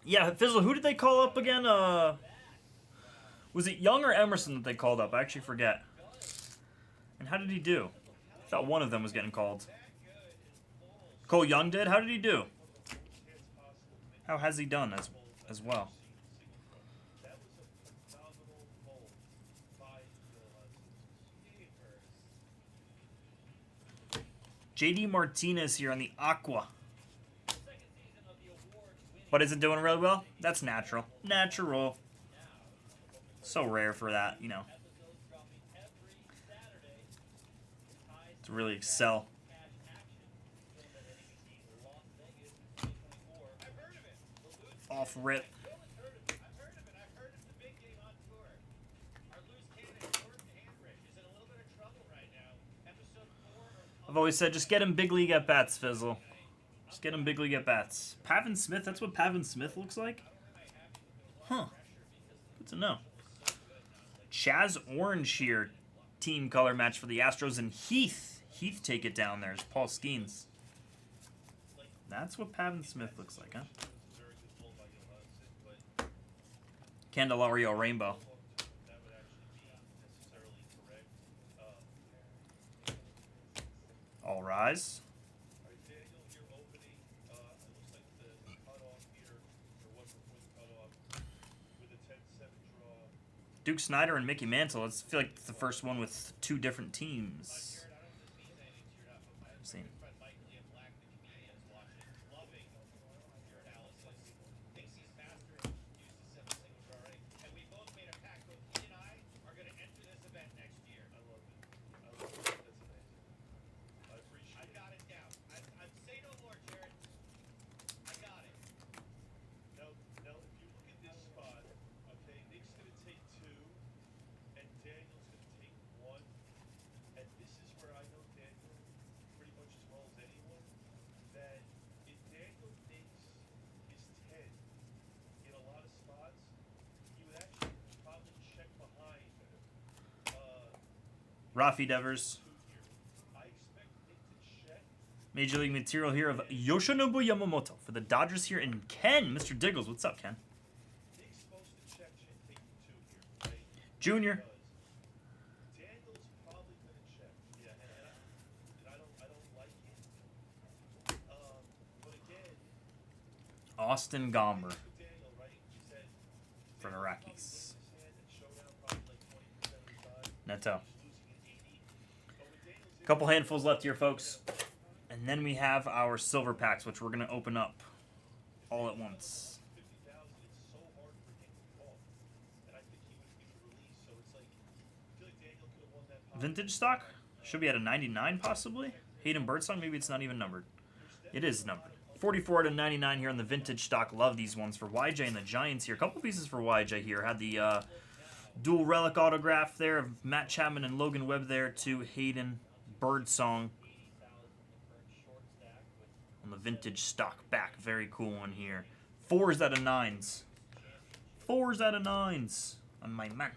Yeah, Fizzle, who did they call up again? Was it Young or Emerson that they called up? I actually forget. And how did he do? I thought one of them was getting called. Cole Young did? How did he do? How has he done as well? JD Martinez here on the Aqua. But is it doing really well? That's natural. Natural. So rare for that, you know. To really excel. Off rip. I've always said, just get him big league at bats, Fizzle. Just get him big league at bats. Pavin Smith, that's what Pavin Smith looks like? Huh. Good to know. Chaz Orange here. Team color match for the Astros and Heath. Heath take it down there. It's Paul Skeens. That's what Pavin Smith looks like, huh? Candelario Rainbow. All rise. Duke Snyder and Mickey Mantle. I feel like it's the first one with two different teams. I've seen. Rafi Devers. Major League material here of Yoshinobu Yamamoto for the Dodgers here. And Ken, Mr. Diggles. What's up, Ken? Junior. Austin Gomber for the Rockies. Neto. Couple handfuls left here, folks. And then we have our silver packs, which we're going to open up all at once. Vintage stock? Should be at a 99, possibly? Hayden Birdsong? Maybe it's not even numbered. It is numbered. 44 out of 99 here on the vintage stock. Love these ones for YJ and the Giants here. A couple pieces for YJ here. Had the dual relic autograph there of Matt Chapman and Logan Webb there to Hayden Birdsong on the vintage stock back. Very cool one here. 4s out of 9s. 4s out of 9s on my man.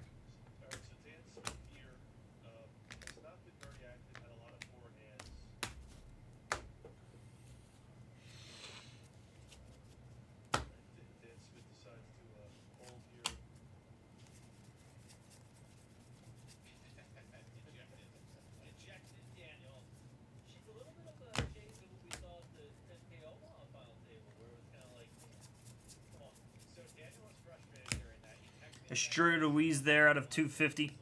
Estrella Ruiz there out of 250.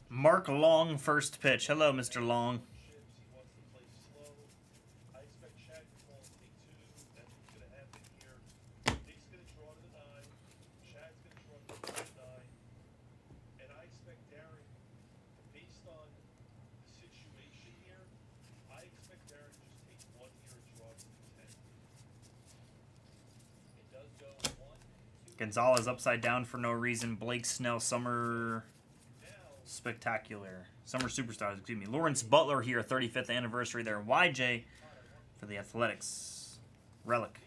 Mark Long, first pitch. Hello, Mr. Long. Gonzalez upside down for no reason. Blake Snell, Summer Spectacular. Summer Superstars, excuse me. Lawrence Butler here, 35th anniversary there. YJ for the Athletics. Relic.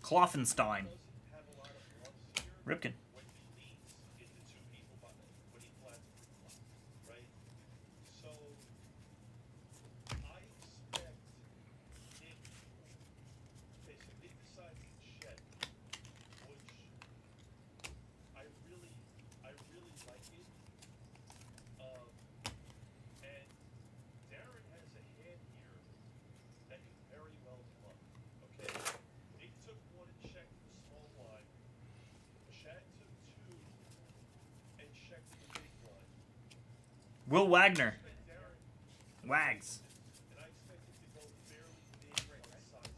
Kloffenstein. Ripken. Will Wagner. Wags.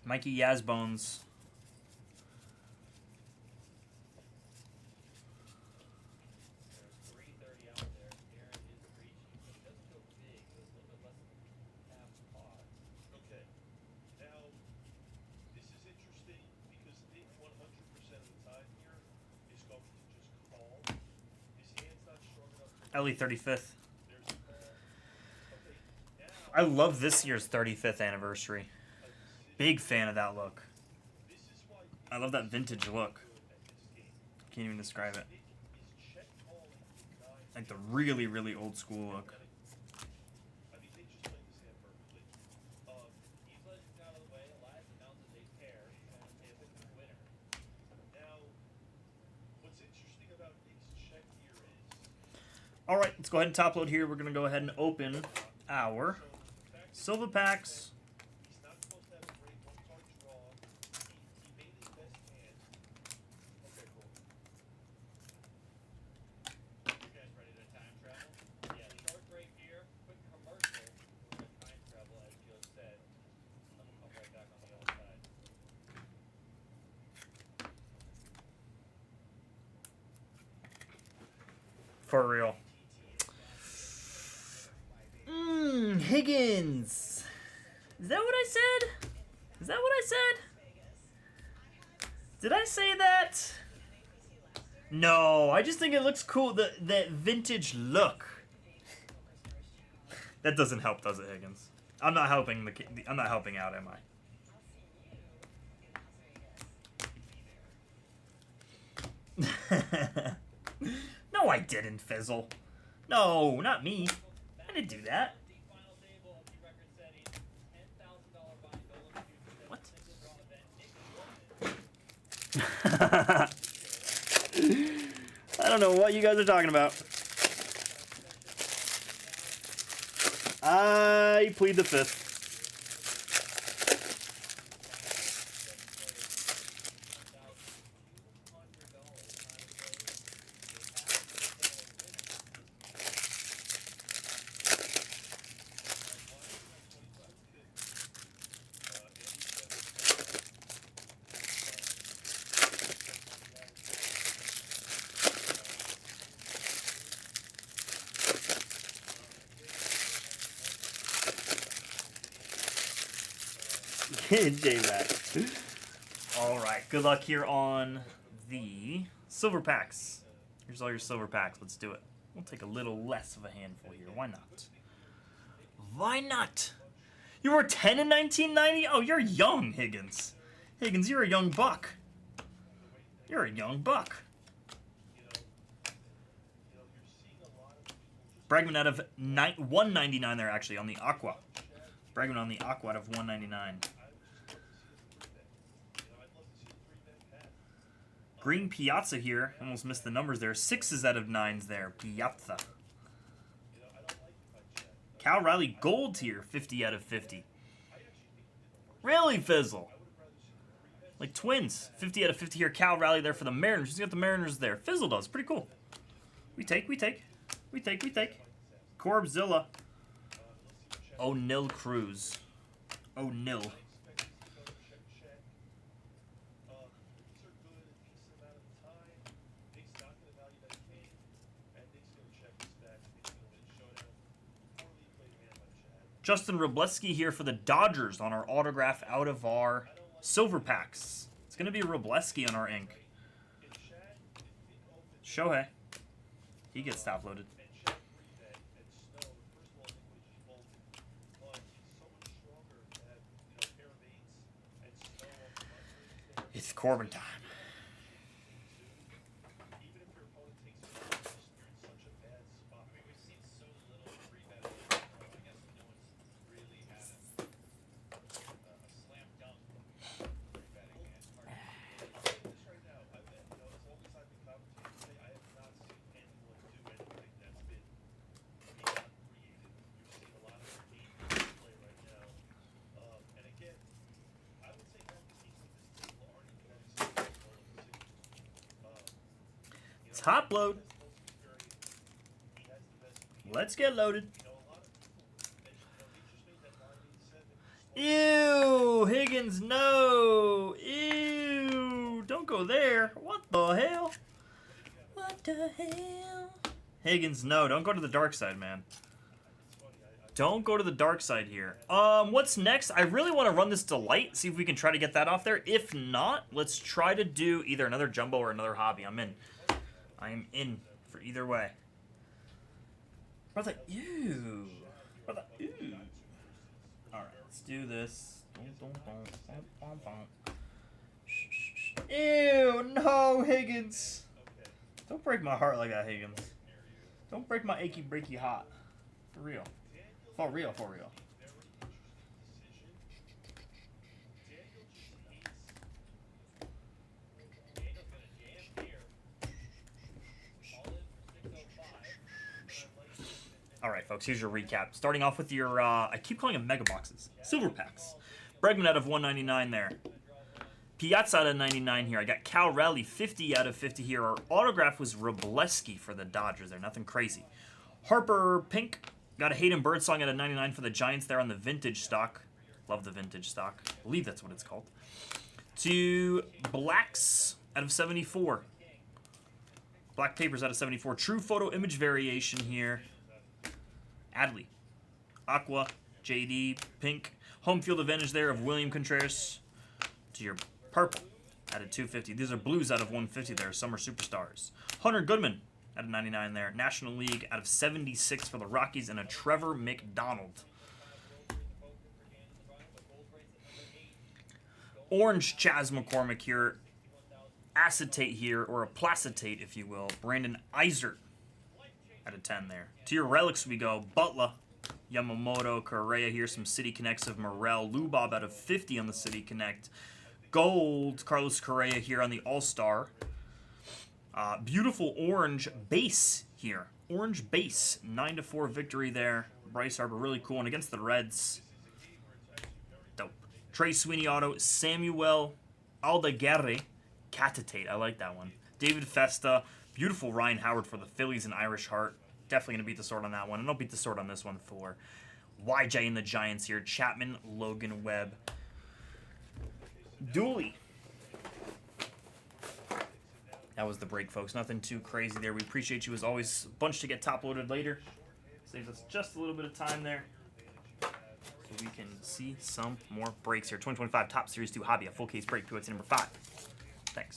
Mikey Yazbones. Ellie 35th. I love this year's 35th anniversary. Big fan of that look. I love that vintage look. Can't even describe it. Like the really, really old school look. All right, let's go ahead and top load here. We're going to go ahead and open our Silver Packs. For real. Higgins. Is that what I said? Is that what I said? Did I say that? No, I just think it looks cool. That vintage look. That doesn't help, does it, Higgins? I'm not helping I'm not helping out, am I? No, I didn't, Fizzle. No, not me. I didn't do that. What? I don't know what you guys are talking about. I plead the fifth. J-Mac. Alright, good luck here on the silver packs. Here's all your silver packs. Let's do it. We'll take a little less of a handful here. Why not? Why not? You were 10 in 1990? Oh, you're young, Higgins. Higgins, you're a young buck. You're a young buck. Bregman out of 199 there, actually, on the Aqua. Bregman on the Aqua out of 199. Green Piazza here. Almost missed the numbers there. 6s out of 9s there. Piazza. Cal Riley Gold here. 50 out of 50. Really, Fizzle? Like Twins. 50 out of 50 here. Cal Riley there for the Mariners. He's got the Mariners there. Fizzle does. Pretty cool. We take. Corbzilla. O'Neill Cruz. O'Neill. Justin Robleski here for the Dodgers on our autograph out of our silver packs. It's going to be Robleski on our ink. Shohei. He gets top loaded. It's Corbin time. Top load. Let's get loaded. Ew, Higgins, no. Ew, don't go there. What the hell? What the hell? Higgins, no, don't go to the dark side, man. Don't go to the dark side here. What's next? I really want to run this Delight, see if we can try to get that off there. If not, let's try to do either another Jumbo or another Hobby. I'm in. I am in for either way. Brother, ew. Brother, ew. Alright, let's do this. Ew, no, Higgins. Don't break my heart like that, Higgins. Don't break my achy breaky heart. For real. For real, for real. All right, folks, here's your recap. Starting off with your, I keep calling them mega boxes. Silver packs. Bregman out of 199 there. Piazza out of 99 here. I got Cal Raleigh 50 out of 50 here. Our autograph was Robleski for the Dodgers there. Nothing crazy. Harper Pink. Got a Hayden Birdsong out of 99 for the Giants there on the vintage stock. Love the vintage stock. I believe that's what it's called. To Blacks out of 74. Black Papers out of 74. True photo image variation here. Adley. Aqua. JD. Pink. Home field advantage there of William Contreras. To your purple out of 250. These are blues out of 150 there. Summer Superstars. Hunter Goodman out of 99 there. National League out of 76 for the Rockies. And a Trevor McDonald. Orange Chaz McCormick here. Acetate here, or a placetate, if you will. Brandon Eisert out of 10 there. To your relics we go. Butler, Yamamoto, Correa here. Some City Connects of Morel. Lubob out of 50 on the City Connect. Gold, Carlos Correa here on the All-Star. Beautiful orange base here. Orange base. 9-4 victory there. Bryce Harper, really cool. And against the Reds, dope. Trey Sweeney auto. Samuel Aldeguerre. Catatate. I like that one. David Festa. Beautiful Ryan Howard for the Phillies and Irish Heart. Definitely going to beat the sword on that one. And I'll beat the sword on this one for YJ and the Giants here. Chapman, Logan Webb. Dooley. That was the break, folks. Nothing too crazy there. We appreciate you as always. Bunch to get top-loaded later. Saves us just a little bit of time there. So we can see some more breaks here. 2025 Top Series 2 Hobby, a full case break. POT number 5. Thanks.